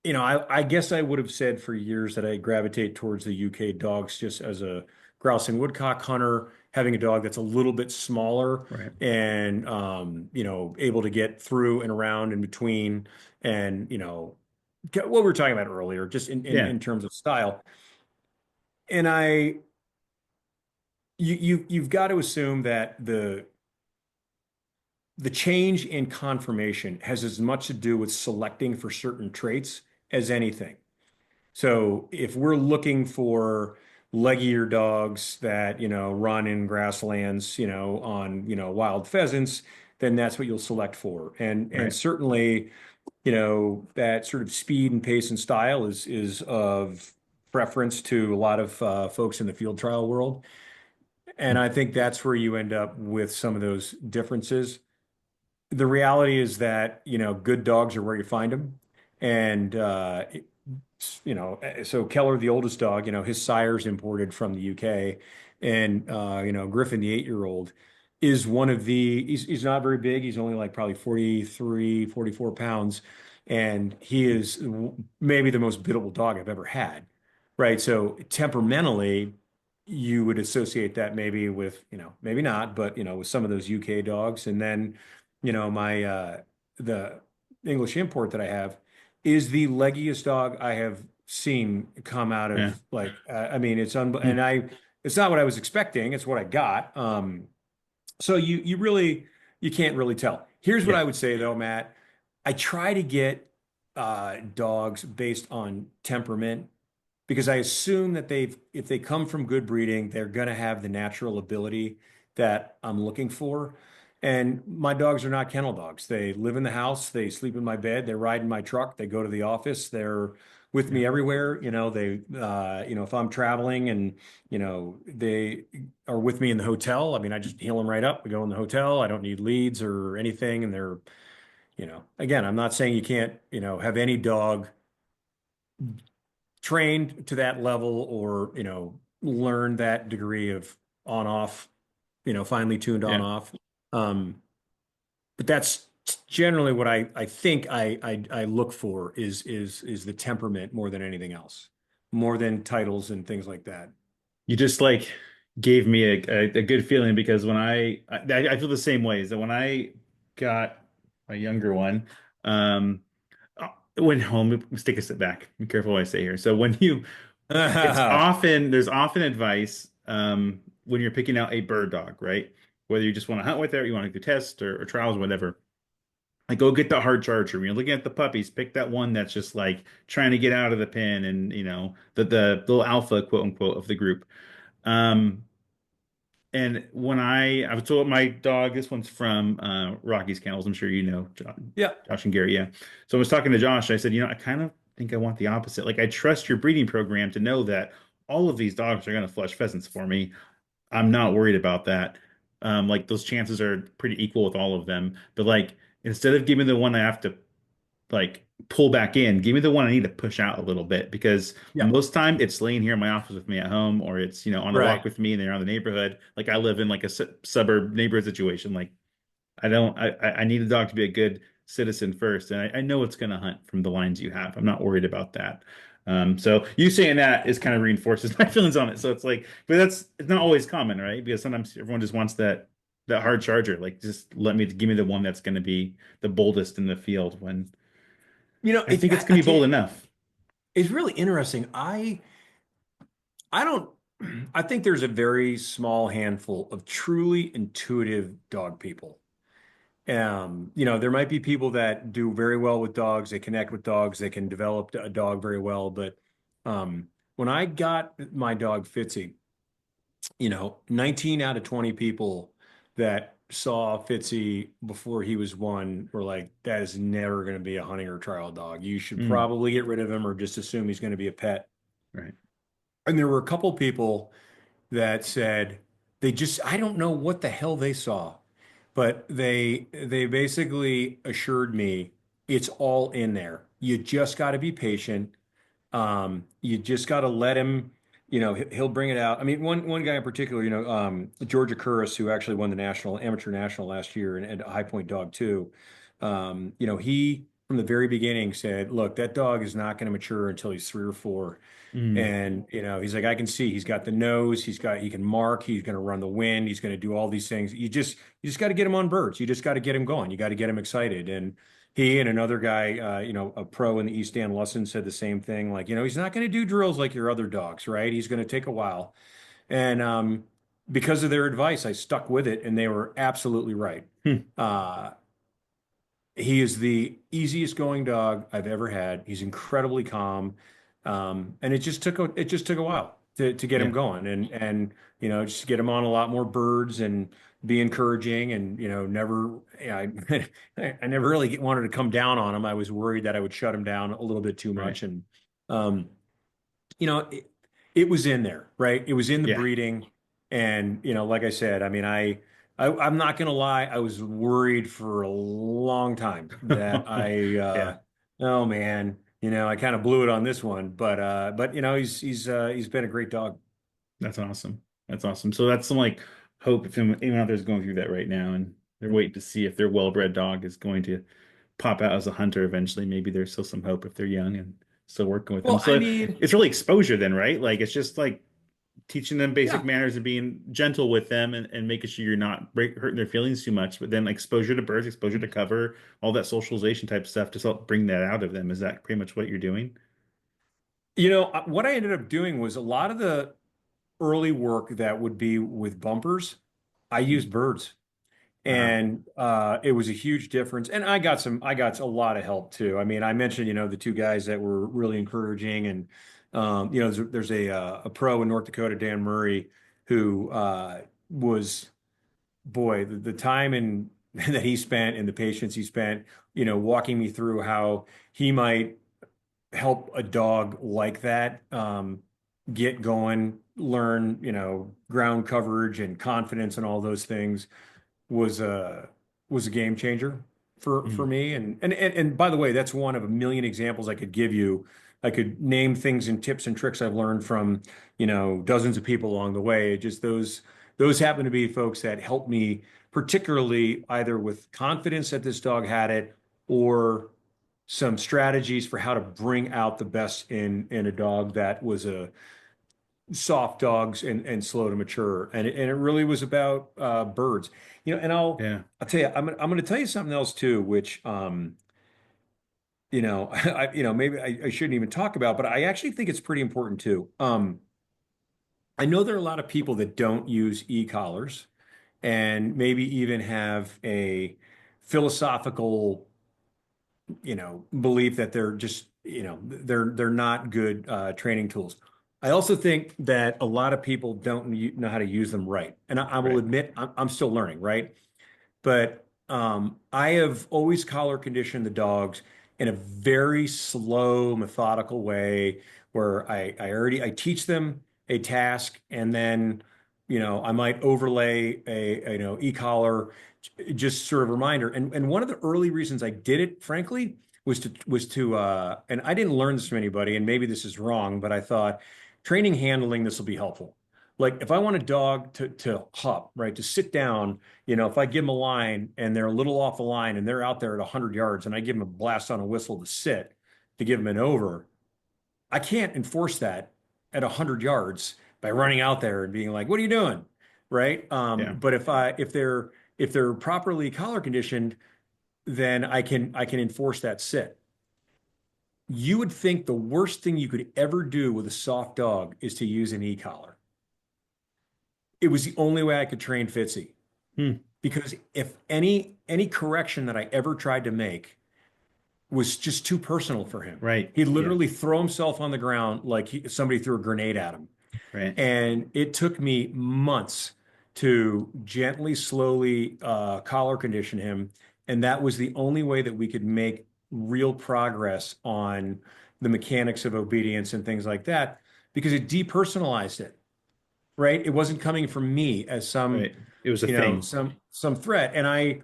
Speaker 2: I guess I would have said for years that I gravitate towards the UK dogs just as a grouse and woodcock hunter, having a dog that's a little bit smaller
Speaker 1: Right.
Speaker 2: and able to get through and around in between, and what we were talking about earlier, just
Speaker 1: Yeah.
Speaker 2: in terms of style. And you've got to assume that the change in conformation has as much to do with selecting for certain traits as anything. So if we're looking for leggier dogs that, run in grasslands, on, wild pheasants, then that's what you'll select for. And
Speaker 1: Right.
Speaker 2: certainly, that sort of speed and pace and style is of preference to a lot of folks in the field trial world. And I think that's where you end up with some of those differences. The reality is that, good dogs are where you find them. And, so Keller, the oldest dog, his sire's imported from the UK. And, Griffin, the 8-year-old, is he's not very big. He's only like probably 43, 44 pounds. And he is maybe the most biddable dog I've ever had. Right. So temperamentally, you would associate that maybe with, maybe not, but, with some of those UK dogs. And then, my the English import that I have is the leggiest dog I have seen come out
Speaker 1: Yeah.
Speaker 2: of I mean it's un
Speaker 1: Hmm.
Speaker 2: and I it's not what I was expecting, it's what I got. So you can't really tell. Here's what
Speaker 1: Yeah.
Speaker 2: I would say though, Matt. I try to get dogs based on temperament because I assume that if they come from good breeding, they're going to have the natural ability that I'm looking for. And my dogs are not kennel dogs. They live in the house, they sleep in my bed, they ride in my truck, they go to the office, they're with
Speaker 1: Yeah.
Speaker 2: me everywhere. If I'm traveling and, they are with me in the hotel, I mean, I just heal them right up. We go in the hotel. I don't need leads or anything. And they're, again, I'm not saying you can't, have any dog trained to that level or, learn that degree of on off, finely tuned on
Speaker 1: Yeah.
Speaker 2: off. Um, but that's generally what I think I look for is the temperament more than anything else, more than titles and things like that.
Speaker 1: You just like gave me a good feeling because I feel the same way is that when I got a younger one, um, went home, let's take a step back. Be careful what I say here. So there's often advice when you're picking out a bird dog, right? Whether you just want to hunt with it, or you want to do tests or trials, whatever. Like go get the hard charger. When you're looking at the puppies, pick that one that's just like trying to get out of the pen and the little alpha quote unquote of the group. Um, and when I was told my dog, this one's from Rocky's Kennels. I'm sure you know
Speaker 2: Yeah.
Speaker 1: Josh and Gary, yeah. So I was talking to Josh. I said, I kind of think I want the opposite. Like I trust your breeding program to know that all of these dogs are going to flush pheasants for me. I'm not worried about that. Like those chances are pretty equal with all of them. But like instead of giving the one I have to like pull back in, give me the one I need to push out a little bit because
Speaker 2: Yeah.
Speaker 1: most time it's laying here in my office with me at home or it's on a walk
Speaker 2: Right.
Speaker 1: with me and they're around the neighborhood. Like I live in like a suburb neighborhood situation. Like I don't I need a dog to be a good citizen first, and I know it's going to hunt from the lines you have. I'm not worried about that. So you saying that is kind of reinforces my feelings on it. So it's like, but it's not always common, right? Because sometimes everyone just wants that hard charger. Like just give me the one that's going to be the boldest in the field when I think it's
Speaker 2: I
Speaker 1: going to be
Speaker 2: tell
Speaker 1: bold
Speaker 2: you,
Speaker 1: enough.
Speaker 2: it's really interesting. I don't, I think there's a very small handful of truly intuitive dog people. There might be people that do very well with dogs. They connect with dogs. They can develop a dog very well. But when I got my dog Fitzy, 19 out of 20 people that saw Fitzy before he was one were like, that is never going to be a hunting or trial dog. You should
Speaker 1: Mm,
Speaker 2: probably get rid of him or just assume he's going to be a pet.
Speaker 1: right.
Speaker 2: And there were a couple people that said I don't know what the hell they saw, but they basically assured me it's all in there. You just got to be patient. You just got to let him, he'll bring it out. I mean, one guy in particular, Georgia Curris, who actually won the amateur national last year and a High Point dog too. He from the very beginning said, look, that dog is not going to mature until he's 3 or 4.
Speaker 1: Mm,
Speaker 2: And, he's like, I can see he's got the nose, he can mark, he's going to run the wind, he's going to do all these things. You just got to get him on birds. You just got to get him going. You got to get him excited. And he and another guy, a pro in the East, Dan Lusson, said the same thing. Like, he's not going to do drills like your other dogs, right? He's going to take a while. And because of their advice, I stuck with it, and they were absolutely right.
Speaker 1: hmm,
Speaker 2: Uh, he is the easiest going dog I've ever had. He's incredibly calm. And it just took a while to get him
Speaker 1: yeah,
Speaker 2: going and just get him on a lot more birds and be encouraging and never I never really wanted to come down on him. I was worried that I would shut him down a little bit too
Speaker 1: right.
Speaker 2: much and um you know it, it was in there, right? It was in the
Speaker 1: Yeah.
Speaker 2: breeding and like I said, I mean I'm not gonna lie, I was worried for a long time that
Speaker 1: Yeah.
Speaker 2: oh man, I kind of blew it on this one, but he's been a great dog.
Speaker 1: That's awesome. That's awesome. So that's some like hope if anyone out there is going through that right now and they're waiting to see if their well-bred dog is going to pop out as a hunter eventually. Maybe there's still some hope if they're young and still working with them.
Speaker 2: Well, I
Speaker 1: So
Speaker 2: mean,
Speaker 1: it's really exposure then, right? Like it's just like teaching them basic
Speaker 2: yeah.
Speaker 1: manners and being gentle with them and making sure you're not hurting their feelings too much. But then exposure to birds, exposure to cover, all that socialization type stuff to help bring that out of them. Is that pretty much what you're doing?
Speaker 2: What I ended up doing was a lot of the early work that would be with bumpers, I used birds.
Speaker 1: Wow.
Speaker 2: And it was a huge difference. And I got a lot of help too. I mean, I mentioned, the two guys that were really encouraging. And, there's a pro in North Dakota, Dan Murray, who was, boy, the time that he spent and the patience he spent, walking me through how he might help a dog like that get going, learn, ground coverage and confidence and all those things was a game changer for
Speaker 1: Mhm.
Speaker 2: me. And by the way, that's one of a million examples I could give you. I could name things and tips and tricks I've learned from, dozens of people along the way. Just those happen to be folks that helped me, particularly either with confidence that this dog had it or some strategies for how to bring out the best in a dog that was a soft dogs and slow to mature. And it really was about birds. And
Speaker 1: Yeah.
Speaker 2: I'll tell you, I'm going to tell you something else too, which maybe I shouldn't even talk about, but I actually think it's pretty important too. I know there are a lot of people that don't use e-collars and maybe even have a philosophical belief that they're just, they're not good training tools. I also think that a lot of people don't know how to use them right. And I will
Speaker 1: Right.
Speaker 2: admit, I'm still learning, right? But I have always collar conditioned the dogs in a very slow, methodical way where I teach them a task and then, I might overlay a e-collar, just sort of reminder. And one of the early reasons I did it, frankly, was to and I didn't learn this from anybody, and maybe this is wrong, but I thought training handling, this will be helpful. Like if I want a dog to hop, right, to sit down, if I give them a line and they're a little off the line and they're out there at 100 yards and I give them a blast on a whistle to sit to give them an over, I can't enforce that at 100 yards by running out there and being like, "What are you doing?" Right?
Speaker 1: Yeah.
Speaker 2: But if they're properly collar conditioned, then I can enforce that sit. You would think the worst thing you could ever do with a soft dog is to use an e-collar. It was the only way I could train Fitzy,
Speaker 1: Hmm.
Speaker 2: because if any correction that I ever tried to make was just too personal for him.
Speaker 1: Right.
Speaker 2: He'd
Speaker 1: Yeah.
Speaker 2: literally throw himself on the ground like somebody threw a grenade at him.
Speaker 1: Right.
Speaker 2: And it took me months to gently, slowly collar condition him. And that was the only way that we could make real progress on the mechanics of obedience and things like that, because it depersonalized it, right? It wasn't coming from me as some,
Speaker 1: Right. It was a thing.
Speaker 2: some threat. And I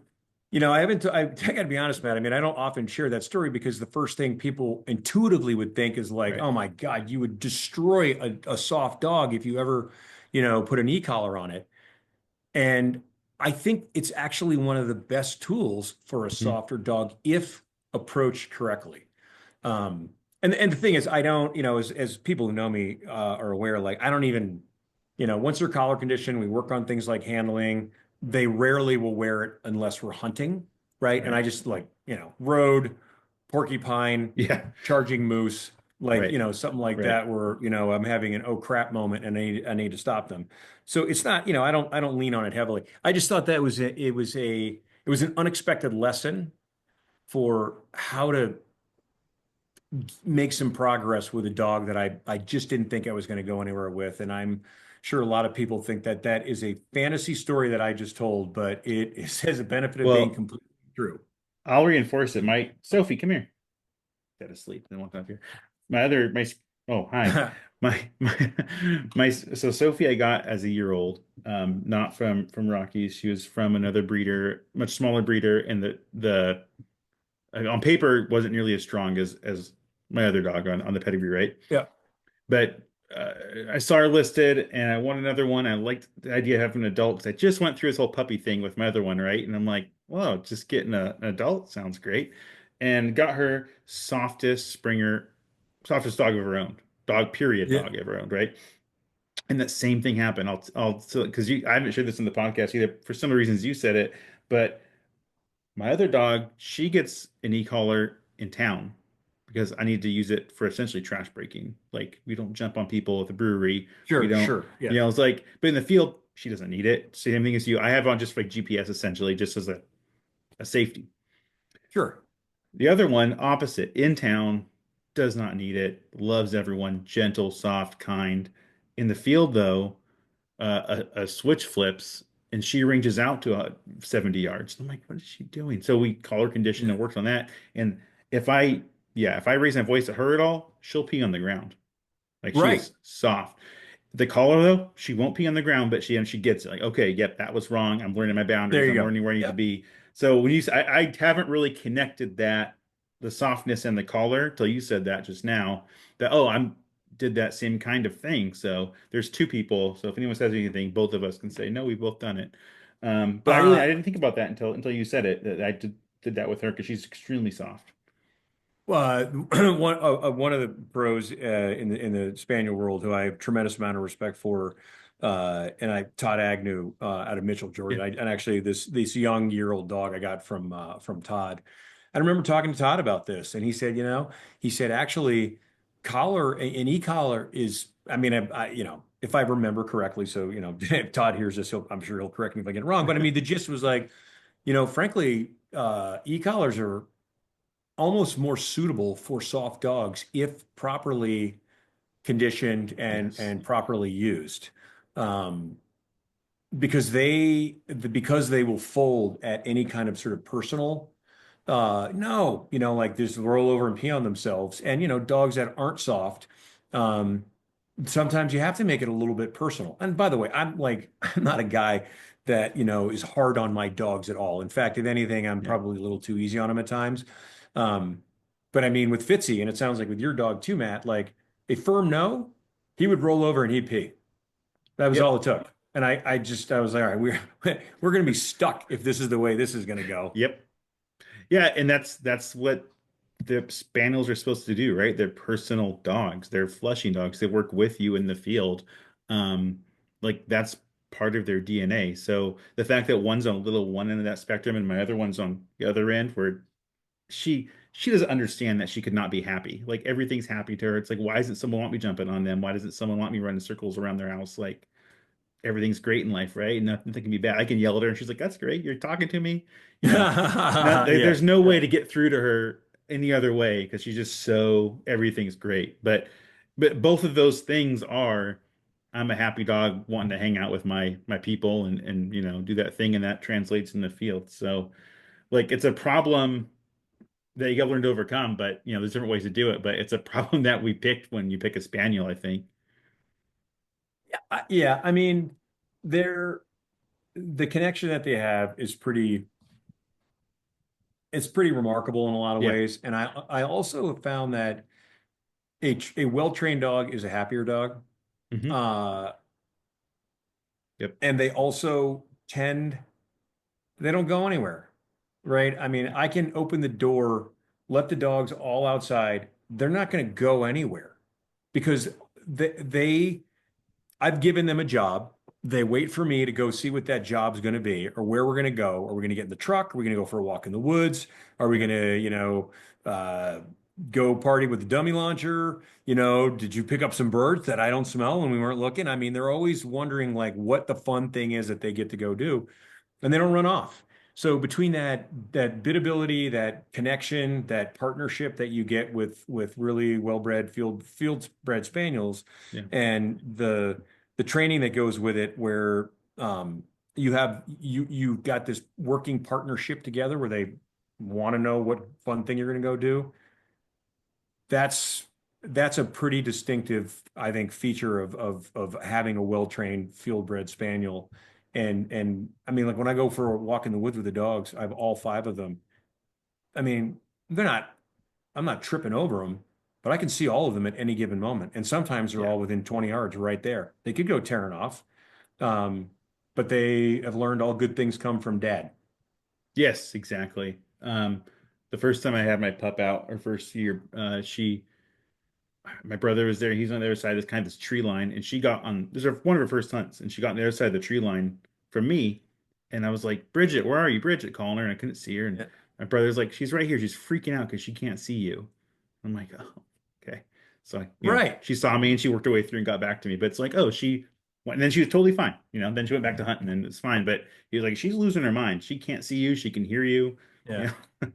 Speaker 2: haven't, I got to be honest, Matt. I mean, I don't often share that story because the first thing people intuitively would think is like,
Speaker 1: Right.
Speaker 2: oh my God, you would destroy a soft dog if you ever, put an e-collar on it. And I think it's actually one of the best tools for a
Speaker 1: Mhm.
Speaker 2: softer dog if approached correctly. And the thing is, I don't, as people who know me are aware, like I don't even, once they're collar conditioned, we work on things like handling. They rarely will wear it unless we're hunting, right? And
Speaker 1: Right.
Speaker 2: I just like, road, porcupine,
Speaker 1: Yeah.
Speaker 2: charging moose, like,
Speaker 1: Right.
Speaker 2: something like
Speaker 1: Right.
Speaker 2: that where, I'm having an oh crap moment and I need to stop them. So it's not, I don't lean on it heavily. I just thought that it was an unexpected lesson for how to make some progress with a dog that I just didn't think I was going to go anywhere with. And I'm sure a lot of people think that that is a fantasy story that I just told, but it has a benefit of being
Speaker 1: Well,
Speaker 2: completely true.
Speaker 1: I'll reinforce it. My Sophie, come here. Dead asleep. Then walk up here. My other my oh hi. My so Sophie I got as a year old. Not from Rockies. She was from another breeder, much smaller breeder, and the on paper wasn't nearly as strong as my other dog on the pedigree, right?
Speaker 2: Yeah.
Speaker 1: But I saw her listed and I want another one. I liked the idea of having an adult because I just went through this whole puppy thing with my other one, right? And I'm like, well, just getting an adult sounds great. And got her softest dog I've ever owned, dog, period,
Speaker 2: Yeah.
Speaker 1: dog I've ever owned, right? And that same thing happened. Because I haven't shared this in the podcast either for some of the reasons you said it, but my other dog, she gets an e-collar in town because I need to use it for essentially trash breaking. Like we don't jump on people at the brewery. We
Speaker 2: Sure,
Speaker 1: don't,
Speaker 2: sure. Yeah.
Speaker 1: it's like, but in the field, she doesn't need it. Same thing as you. I have on just like GPS essentially, just as a safety.
Speaker 2: Sure.
Speaker 1: The other one, opposite, in town, does not need it, loves everyone, gentle, soft, kind. In the field, though, a switch flips and she ranges out to 70 yards. I'm like, what is she doing? So we collar condition
Speaker 2: Yeah.
Speaker 1: and worked on that. And if I, yeah, if I raise my voice at her at all, she'll pee on the ground. Like she
Speaker 2: Right.
Speaker 1: is soft. The collar though, she won't pee on the ground, but she gets it. Like, okay, yep, that was wrong. I'm learning my
Speaker 2: There
Speaker 1: boundaries.
Speaker 2: you
Speaker 1: I'm
Speaker 2: go.
Speaker 1: learning where I need to
Speaker 2: Yep.
Speaker 1: be. So when I haven't really connected that the softness and the collar till you said that just now. That oh, I'm did that same kind of thing. So there's two people. So if anyone says anything, both of us can say no, we've both done it. But
Speaker 2: Uh,
Speaker 1: I didn't think about that until you said it. That I did that with her because she's extremely soft.
Speaker 2: one of the pros in the spaniel world who I have tremendous amount of respect for, Todd Agnew out of Mitchell,
Speaker 1: Yeah.
Speaker 2: Georgia. And actually this young year-old dog I got from Todd. I remember talking to Todd about this, and he said actually an e-collar is, I mean, if I remember correctly, so if Todd hears this, I'm sure he'll correct me if I get it wrong. But I mean, the gist was like, frankly, e-collars are almost more suitable for soft dogs if properly conditioned and
Speaker 1: Yes.
Speaker 2: and properly used. Um, because they will fold at any kind of sort of personal no, like just roll over and pee on themselves. And dogs that aren't soft, um, sometimes you have to make it a little bit personal. And by the way, I'm like, I'm not a guy that, is hard on my dogs at all. In fact, if anything, I'm
Speaker 1: Yeah.
Speaker 2: probably a little too easy on them at times. Um, but I mean, with Fitzy, and it sounds like with your dog too, Matt, like a firm no, he would roll over and he'd pee. That was
Speaker 1: Yep.
Speaker 2: all it took. And I was like, all right, we're going to be stuck if this is the way this is going to go.
Speaker 1: Yep. Yeah, and that's what the spaniels are supposed to do, right? They're personal dogs. They're flushing dogs. They work with you in the field. Um, like that's part of their DNA. So the fact that one's on a little one end of that spectrum and my other one's on the other end, where she doesn't understand that she could not be happy. Like everything's happy to her. It's like, why doesn't someone want me jumping on them? Why doesn't someone want me running circles around their house? Like everything's great in life, right? Nothing can be bad. I can yell at her and she's like, "That's great. You're talking to me." You know,
Speaker 2: Yeah.
Speaker 1: there's no way to get through to her any other way because she's just so everything's great. But both of those things are I'm a happy dog wanting to hang out with my people and do that thing and that translates in the field. So like it's a problem that you got to learn to overcome, but there's different ways to do it. But it's a problem that we picked when you pick a spaniel, I think.
Speaker 2: Yeah. I mean, they're the connection that they have is it's pretty remarkable in a lot of
Speaker 1: Yeah.
Speaker 2: ways. And I also have found that a well-trained dog is a happier dog.
Speaker 1: Hmm.
Speaker 2: Uh,
Speaker 1: Yep.
Speaker 2: and they also they don't go anywhere, right? I mean, I can open the door, let the dogs all outside. They're not going to go anywhere because they I've given them a job. They wait for me to go see what that job's going to be or where we're going to go. Are we going to get in the truck? Are we going to go for a walk in the woods? Are we
Speaker 1: Yeah.
Speaker 2: going to, uh, go party with the dummy launcher? Did you pick up some birds that I don't smell when we weren't looking? I mean, they're always wondering like what the fun thing is that they get to go do, and they don't run off. So between that biddability, that connection, that partnership that you get with really well-bred field bred spaniels,
Speaker 1: Yeah.
Speaker 2: and the training that goes with it, where you've got this working partnership together where they want to know what fun thing you're going to go do. That's that's a pretty distinctive, I think, feature of having a well-trained field-bred spaniel. And I mean, like when I go for a walk in the woods with the dogs, I have all five of them. I mean, they're not, I'm not tripping over them, but I can see all of them at any given moment. And sometimes they're
Speaker 1: Yeah.
Speaker 2: all within 20 yards right there. They could go tearing off. Um, but they have learned all good things come from dad.
Speaker 1: Yes, exactly. The first time I had my pup out, or first year, my brother was there. He's on the other side of this kind of this tree line, and she got on. This is one of her first hunts, and she got on the other side of the tree line from me, and I was like, "Bridget, where are you, Bridget?" Calling her, and I couldn't see her, and
Speaker 2: Yeah.
Speaker 1: my brother's like, "She's right here. She's freaking out because she can't see you." I'm like, "Oh, okay." So
Speaker 2: Right.
Speaker 1: she saw me and she worked her way through and got back to me. But it's like, oh, she went, and then she was totally fine. Then she went back to hunting, and it's fine. But he was like, "She's losing her mind. She can't see you. She can hear you." You
Speaker 2: Yeah.
Speaker 1: know.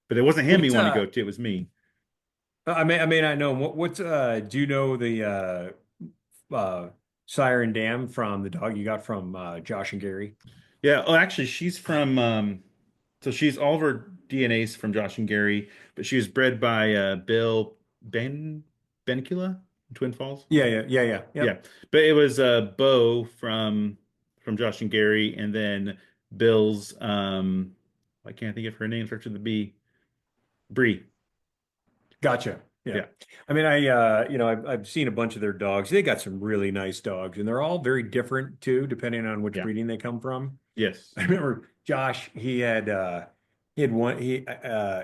Speaker 1: But it wasn't him he
Speaker 2: What
Speaker 1: wanted to go to. It was me.
Speaker 2: I may not know what do you know the Siren Dam from the dog you got from Josh and Gary?
Speaker 1: Yeah. Oh, actually, she's from. So she's all of her DNA's from Josh and Gary, but she was bred by Bill Benicula in Twin Falls.
Speaker 2: Yeah.
Speaker 1: Yeah,
Speaker 2: Yep.
Speaker 1: but it was Bo from Josh and Gary, and then Bill's I can't think of her name. Starts with the B. Bree.
Speaker 2: Gotcha. Yeah.
Speaker 1: Yeah.
Speaker 2: I mean, I've seen a bunch of their dogs. They got some really nice dogs, and they're all very different too, depending on which
Speaker 1: Yeah.
Speaker 2: breeding they come from.
Speaker 1: Yes.
Speaker 2: I remember Josh, he had one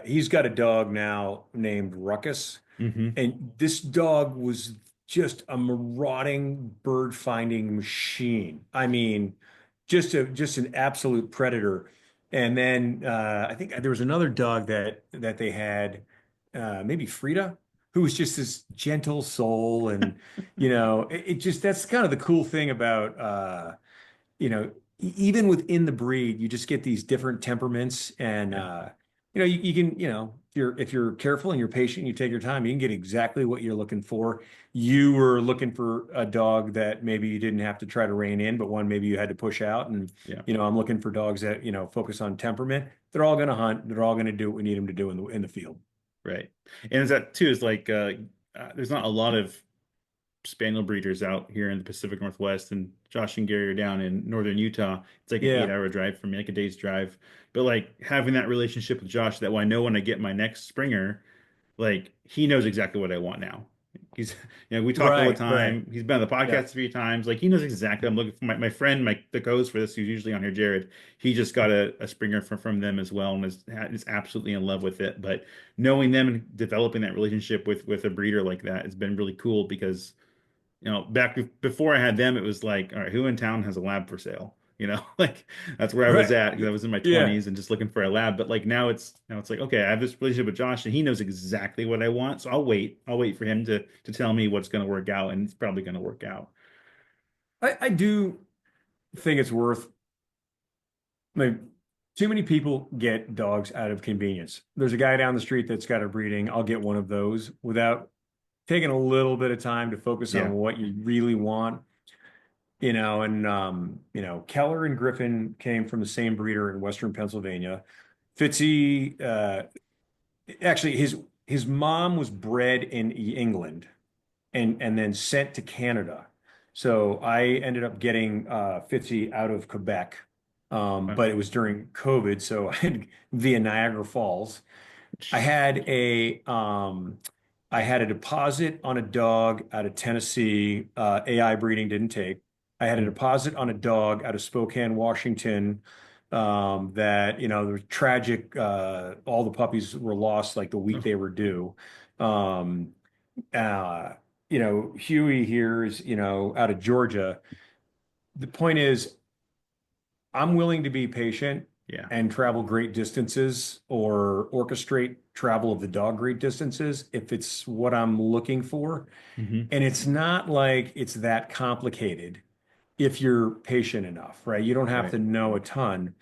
Speaker 2: he's got a dog now named Ruckus,
Speaker 1: Hmm.
Speaker 2: and this dog was just a marauding bird finding machine. I mean, just an absolute predator. And then I think there was another dog that they had, maybe Frida, who was just this gentle soul, and it just that's kind of the cool thing about even within the breed, you just get these different temperaments, and
Speaker 1: Yeah.
Speaker 2: you can, if you're careful and you're patient, you take your time, you can get exactly what you're looking for. You were looking for a dog that maybe you didn't have to try to rein in, but one maybe you had to push out. And
Speaker 1: Yeah.
Speaker 2: I'm looking for dogs that focus on temperament. They're all going to hunt. They're all going to do what we need them to do in the field.
Speaker 1: Right. And is that too is like there's not a lot of spaniel breeders out here in the Pacific Northwest, and Josh and Gary are down in northern Utah. It's like an
Speaker 2: Yeah.
Speaker 1: 8 hour drive for me, like a day's drive. But like having that relationship with Josh, that way I know when I get my next Springer, like he knows exactly what I want now. He's, we talk all the
Speaker 2: Right. Right.
Speaker 1: time. He's been on the
Speaker 2: Yeah.
Speaker 1: podcast 3 times. Like he knows exactly. I'm looking for my friend, the co-host for this, who's usually on here, Jared. He just got a Springer from them as well, and is absolutely in love with it. But knowing them and developing that relationship with a breeder like that has been really cool because back before I had them, it was like, all right, who in town has a lab for sale? Like that's where I was
Speaker 2: Right.
Speaker 1: at because I was in my
Speaker 2: Yeah.
Speaker 1: 20s and just looking for a lab. But like now it's like, okay, I have this relationship with Josh and he knows exactly what I want. So I'll wait. I'll wait for him to tell me what's going to work out, and it's probably going to work out.
Speaker 2: I do think it's worth, I mean, too many people get dogs out of convenience. There's a guy down the street that's got a breeding. I'll get one of those without taking a little bit of time to focus on
Speaker 1: Yeah.
Speaker 2: what you really want. And Keller and Griffin came from the same breeder in Western Pennsylvania. Fitzy, actually his mom was bred in England and then sent to Canada. So I ended up getting Fitzy out of Quebec.
Speaker 1: Wow.
Speaker 2: But it was during COVID, so I had via Niagara Falls. I had a um I had a deposit on a dog out of Tennessee. AI breeding didn't take. I had a deposit on a dog out of Spokane, Washington. That there was tragic. All the puppies were lost like the week
Speaker 1: Oh,
Speaker 2: they were due. Um, uh, Huey here is out of Georgia. The point is, I'm willing to be patient
Speaker 1: yeah.
Speaker 2: and travel great distances or orchestrate travel of the dog great distances if it's what I'm looking for.
Speaker 1: Hmm.
Speaker 2: And it's not like it's that complicated if you're patient enough, right? You don't have
Speaker 1: Right.
Speaker 2: to know a ton.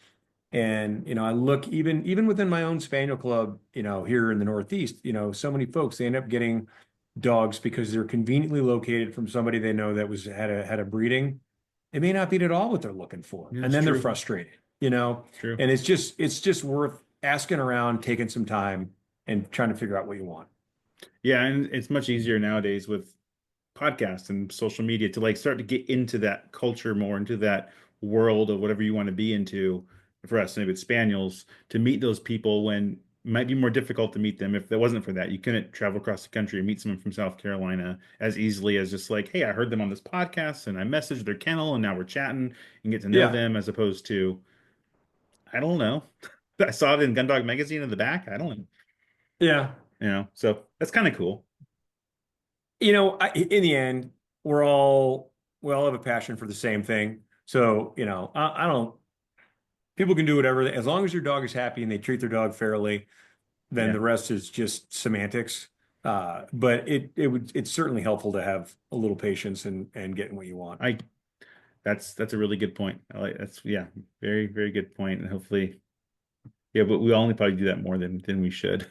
Speaker 2: And I look even within my own Spaniel club, here in the Northeast, so many folks they end up getting dogs because they're conveniently located from somebody they know that was had a breeding. It may not be at all what they're looking for,
Speaker 1: Yeah,
Speaker 2: and
Speaker 1: it's
Speaker 2: then they're
Speaker 1: true.
Speaker 2: frustrated,
Speaker 1: It's true.
Speaker 2: and it's just worth asking around, taking some time, and trying to figure out what you want.
Speaker 1: Yeah, and it's much easier nowadays with podcasts and social media to like start to get into that culture more, into that world of whatever you want to be into. For us, maybe it's spaniels, to meet those people when it might be more difficult to meet them. If it wasn't for that, you couldn't travel across the country and meet someone from South Carolina as easily as just like, hey, I heard them on this podcast and I messaged their kennel and now we're chatting and get to know
Speaker 2: Yeah,
Speaker 1: them, as opposed to, I don't know. I saw it in Gundog magazine in the back. I don't know.
Speaker 2: yeah.
Speaker 1: So that's kind of cool.
Speaker 2: In the end, we all have a passion for the same thing. So, I don't. People can do whatever as long as your dog is happy and they treat their dog fairly. Then
Speaker 1: Yeah.
Speaker 2: the rest is just semantics. But it's certainly helpful to have a little patience and getting what you want.
Speaker 1: I that's a really good point. I like that's yeah, very, very good point. And hopefully, yeah, but we only probably do that more than we should.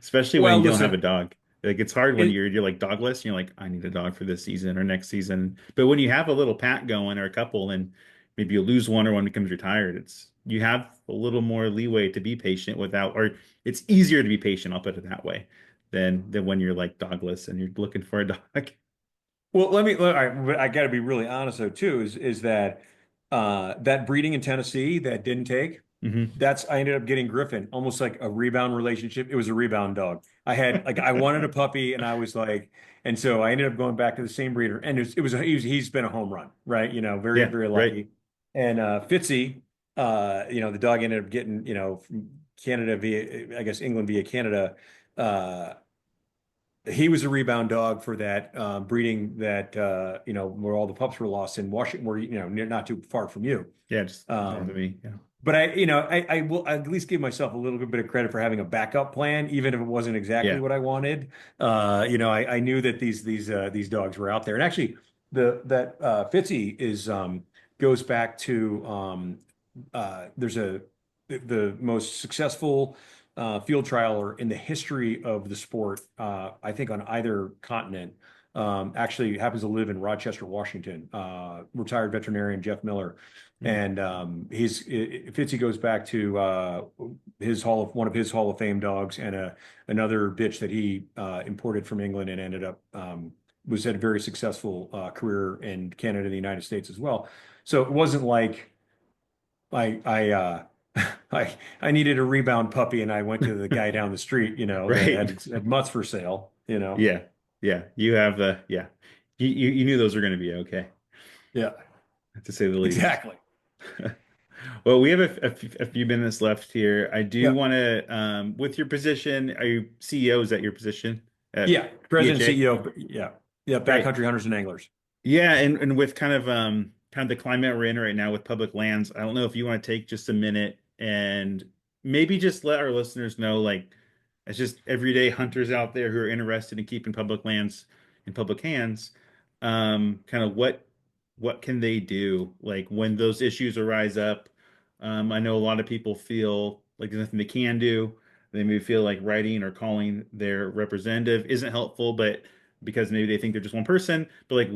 Speaker 1: Especially when
Speaker 2: Well,
Speaker 1: you don't have a
Speaker 2: listen,
Speaker 1: dog. Like it's hard when
Speaker 2: it,
Speaker 1: you're like dogless and you're like, I need a dog for this season or next season. But when you have a little pack going or a couple and maybe you lose one or one becomes retired, it's you have a little more leeway to be patient without, or it's easier to be patient, I'll put it that way, than when you're like dogless and you're looking for a dog.
Speaker 2: well, all right, but I got to be really honest though too. Is that that breeding in Tennessee that didn't take?
Speaker 1: Hmm.
Speaker 2: I ended up getting Griffin, almost like a rebound relationship. It was a rebound dog. I wanted a puppy and I was like, and so I ended up going back to the same breeder and he's been a home run, right? Very,
Speaker 1: Yeah,
Speaker 2: very
Speaker 1: right.
Speaker 2: lucky. And Fitzy, the dog ended up getting, from Canada via, I guess England via Canada. Uh, he was a rebound dog for that breeding that, where all the pups were lost in Washington, where, not too far from you.
Speaker 1: Yeah, just north of
Speaker 2: Um,
Speaker 1: me. Yeah.
Speaker 2: but I will at least give myself a little bit of credit for having a backup plan, even if it wasn't exactly
Speaker 1: Yeah.
Speaker 2: what I wanted. I knew that these dogs were out there, and actually, that Fitzy is goes back to there's the most successful field trialer in the history of the sport, I think on either continent. Actually happens to live in Rochester, Washington. Retired veterinarian Jeff Miller.
Speaker 1: Mm.
Speaker 2: And Fitzy goes back to one of his Hall of Fame dogs and another bitch that he imported from England and ended up was had a very successful career in Canada and the United States as well. So it wasn't like I I needed a rebound puppy and I went to the guy down the street, that
Speaker 1: Right.
Speaker 2: had mutts for sale.
Speaker 1: Yeah. Yeah. You have the, yeah. You knew those were going to be okay,
Speaker 2: Yeah,
Speaker 1: to say the least.
Speaker 2: exactly.
Speaker 1: Well, we have a few minutes left here. I do
Speaker 2: Yeah.
Speaker 1: want to, with your position, are you CEO? Is that your position at
Speaker 2: Yeah. President,
Speaker 1: BHA?
Speaker 2: CEO. Yeah. Yeah.
Speaker 1: Great.
Speaker 2: Backcountry Hunters and Anglers.
Speaker 1: Yeah, and with kind of the climate we're in right now with public lands, I don't know if you want to take just a minute and maybe just let our listeners know, like, it's just everyday hunters out there who are interested in keeping public lands in public hands, kind of what can they do? Like when those issues arise up, I know a lot of people feel like there's nothing they can do. They may feel like writing or calling their representative isn't helpful, but because maybe they think they're just one person. But like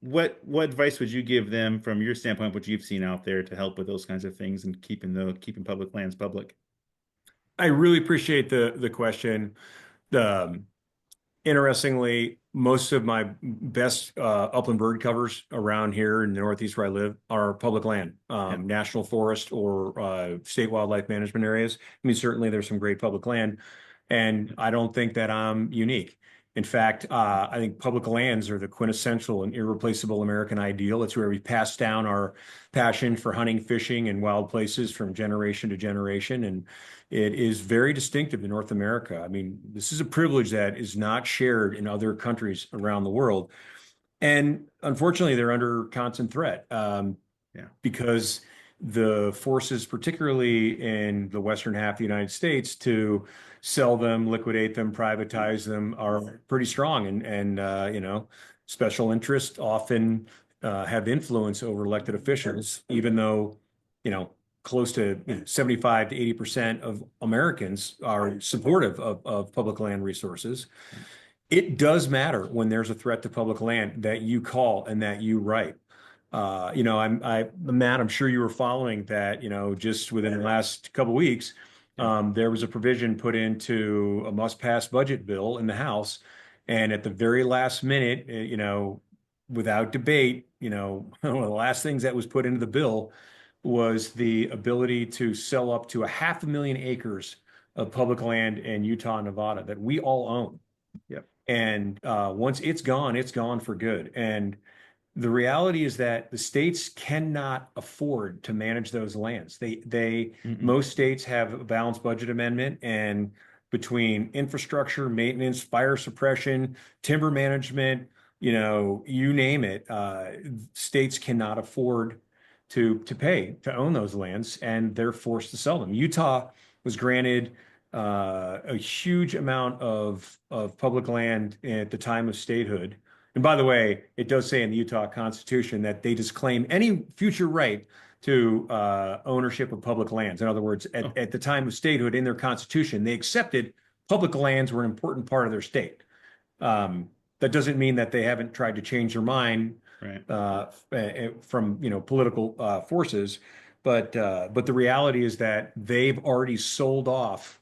Speaker 1: what advice would you give them from your standpoint, what you've seen out there to help with those kinds of things and keeping public lands public?
Speaker 2: I really appreciate the question. Um, Interestingly, most of my best upland bird covers around here in the Northeast where I live are public land,
Speaker 1: Yeah.
Speaker 2: national forest or state wildlife management areas. I mean, certainly there's some great public land, and I don't think that I'm unique. In fact, I think public lands are the quintessential and irreplaceable American ideal. It's where we pass down our passion for hunting, fishing, and wild places from generation to generation. And it is very distinctive to North America. I mean, this is a privilege that is not shared in other countries around the world. And unfortunately, they're under constant threat
Speaker 1: Yeah.
Speaker 2: because the forces, particularly in the western half of the United States, to sell them, liquidate them, privatize them, are pretty strong. And special interests often have influence over elected officials, even though, close to 75 to 80% of Americans are supportive of public land resources. It does matter when there's a threat to public land that you call and that you write. Matt, I'm sure you were following that, just within the last couple of weeks,
Speaker 1: Yeah.
Speaker 2: there was a provision put into a must-pass budget bill in the House. And at the very last minute, without debate, one of the last things that was put into the bill was the ability to sell up to 500,000 acres of public land in Utah and Nevada that we all own.
Speaker 1: Yep.
Speaker 2: And once it's gone for good. And the reality is that the states cannot afford to manage those lands.
Speaker 1: Mm-mm.
Speaker 2: Most states have a balanced budget amendment, and between infrastructure, maintenance, fire suppression, timber management, you name it, states cannot afford to pay to own those lands, and they're forced to sell them. Utah was granted a huge amount of public land at the time of statehood. And by the way, it does say in the Utah Constitution that they disclaim any future right to ownership of public lands. In other words,
Speaker 1: Oh,
Speaker 2: at the time of statehood in their constitution, they accepted public lands were an important part of their state. That doesn't mean that they haven't tried to change their mind
Speaker 1: right.
Speaker 2: from political forces, but the reality is that they've already sold off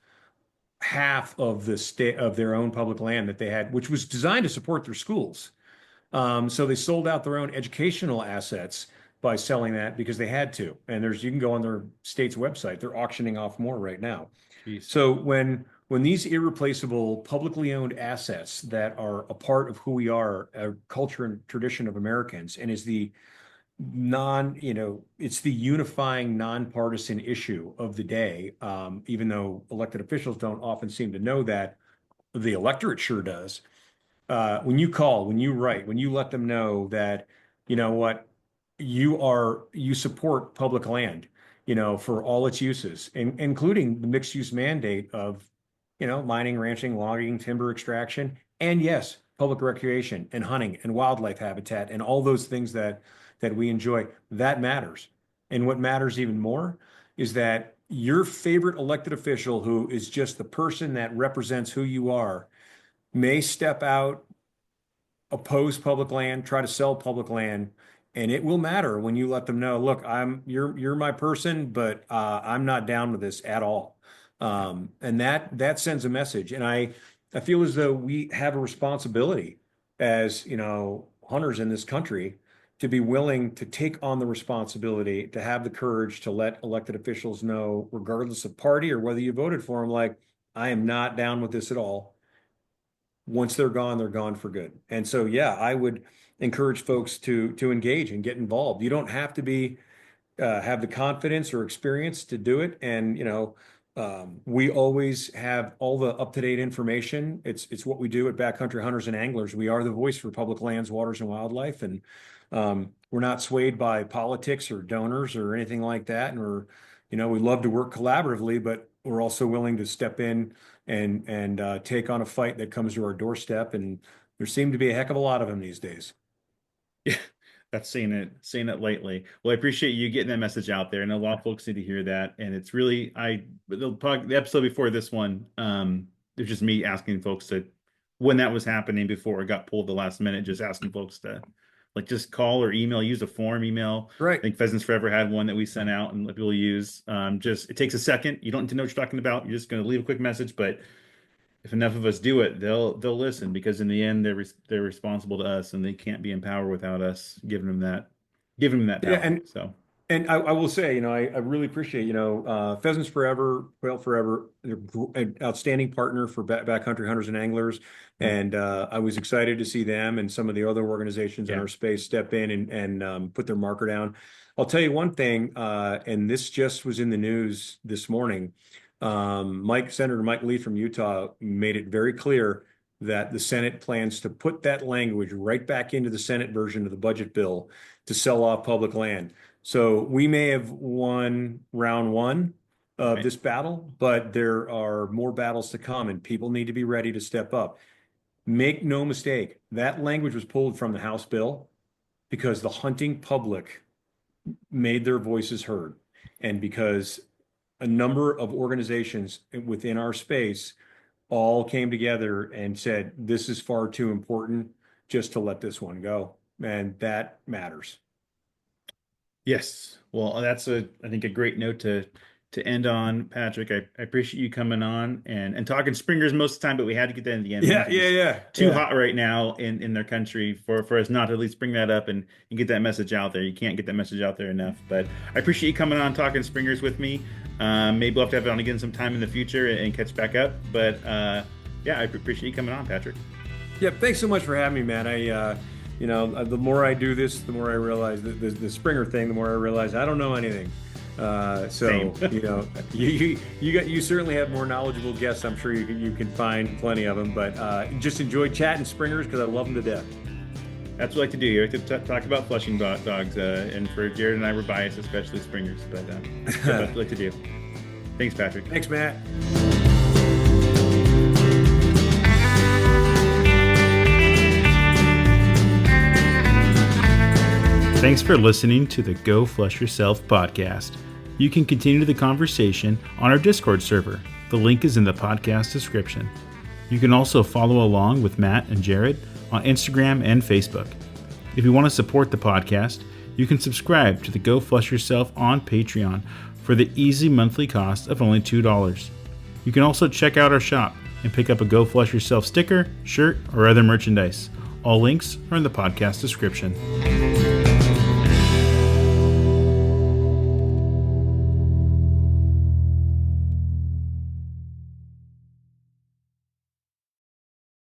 Speaker 2: half of the state of their own public land that they had, which was designed to support their schools. So they sold out their own educational assets by selling that because they had to. And you can go on their state's website; they're auctioning off more right now.
Speaker 1: Jeez.
Speaker 2: So when these irreplaceable publicly owned assets that are a part of who we are, a culture and tradition of Americans, and is the it's the unifying nonpartisan issue of the day, even though elected officials don't often seem to know that, the electorate sure does. When you call, when you write, when you let them know that, what, you support public land, for all its uses, including the mixed use mandate of, mining, ranching, logging, timber extraction, and yes, public recreation and hunting and wildlife habitat and all those things that we enjoy, that matters. And what matters even more is that your favorite elected official, who is just the person that represents who you are, may step out, oppose public land, try to sell public land, and it will matter when you let them know, look, you're my person, but I'm not down with this at all. And that sends a message. And I feel as though we have a responsibility as, hunters in this country to be willing to take on the responsibility, to have the courage to let elected officials know, regardless of party or whether you voted for them, like, I am not down with this at all. Once they're gone for good. And so, yeah, I would encourage folks to engage and get involved. You don't have to be have the confidence or experience to do it. And we always have all the up-to-date information. It's what we do at Backcountry Hunters and Anglers. We are the voice for public lands, waters, and wildlife, and we're not swayed by politics or donors or anything like that. And we love to work collaboratively, but we're also willing to step in and take on a fight that comes to our doorstep. And there seem to be a heck of a lot of them these days.
Speaker 1: Yeah, that's seeing it lately. Well, I appreciate you getting that message out there, and a lot of folks need to hear that. And it's really the episode before this one, it was just me asking folks when that was happening before it got pulled the last minute, just asking folks to just call or email, use a form email.
Speaker 2: Right.
Speaker 1: I think Pheasants Forever had one that we sent out and let people use. It takes a second. You don't need to know what you're talking about. You're just going to leave a quick message, but if enough of us do it, they'll listen, because in the end they're responsible to us, and they can't be in power without us giving them that power.
Speaker 2: Yeah, and I will say, I really appreciate, Pheasants Forever, Quail Forever, they're an outstanding partner for backcountry hunters and anglers. And I was excited to see them and some of the other organizations in our space step in and put their marker down. I'll tell you one thing, and this just was in the news this morning. Senator Mike Lee from Utah made it very clear that the Senate plans to put that language right back into the Senate version of the budget bill to sell off public land. So we may have won round one of this battle, but there are more battles to come, and people need to be ready to step up. Make no mistake, that language was pulled from the House bill because the hunting public made their voices heard, and because a number of organizations within our space all came together and said, this is far too important just to let this one go. And that matters.
Speaker 1: Yes. Well, that's I think a great note to end on, Patrick. I appreciate you coming on and talking springers most of the time, but we had to get that in the end.
Speaker 2: Yeah.
Speaker 1: Too hot right now in their country for us not to at least bring that up and get that message out there. You can't get that message out there enough. But I appreciate you coming on talking springers with me. Maybe we'll have to have it on again sometime in the future and catch back up. But I appreciate you coming on, Patrick.
Speaker 2: Yeah, thanks so much for having me, man. The more I do this, the more I realize that the Springer thing, the more I realize I don't know anything. You certainly have more knowledgeable guests. I'm sure you can find plenty of them, but just enjoy chatting Springers because I love them to death.
Speaker 1: That's what I like to do. You like to talk about flushing dogs, and for Jared and I, we're biased, especially Springers, but that's what I like to do. Thanks, Patrick.
Speaker 2: Thanks, Matt.
Speaker 1: Thanks for listening to the Go Flush Yourself podcast. You can continue the conversation on our Discord server. The link is in the podcast description. You can also follow along with Matt and Jared on Instagram and Facebook. If you want to support the podcast, you can subscribe to the Go Flush Yourself on Patreon for the easy monthly cost of only $2. You can also check out our shop and pick up a Go Flush Yourself sticker, shirt, or other merchandise. All links are in the podcast description.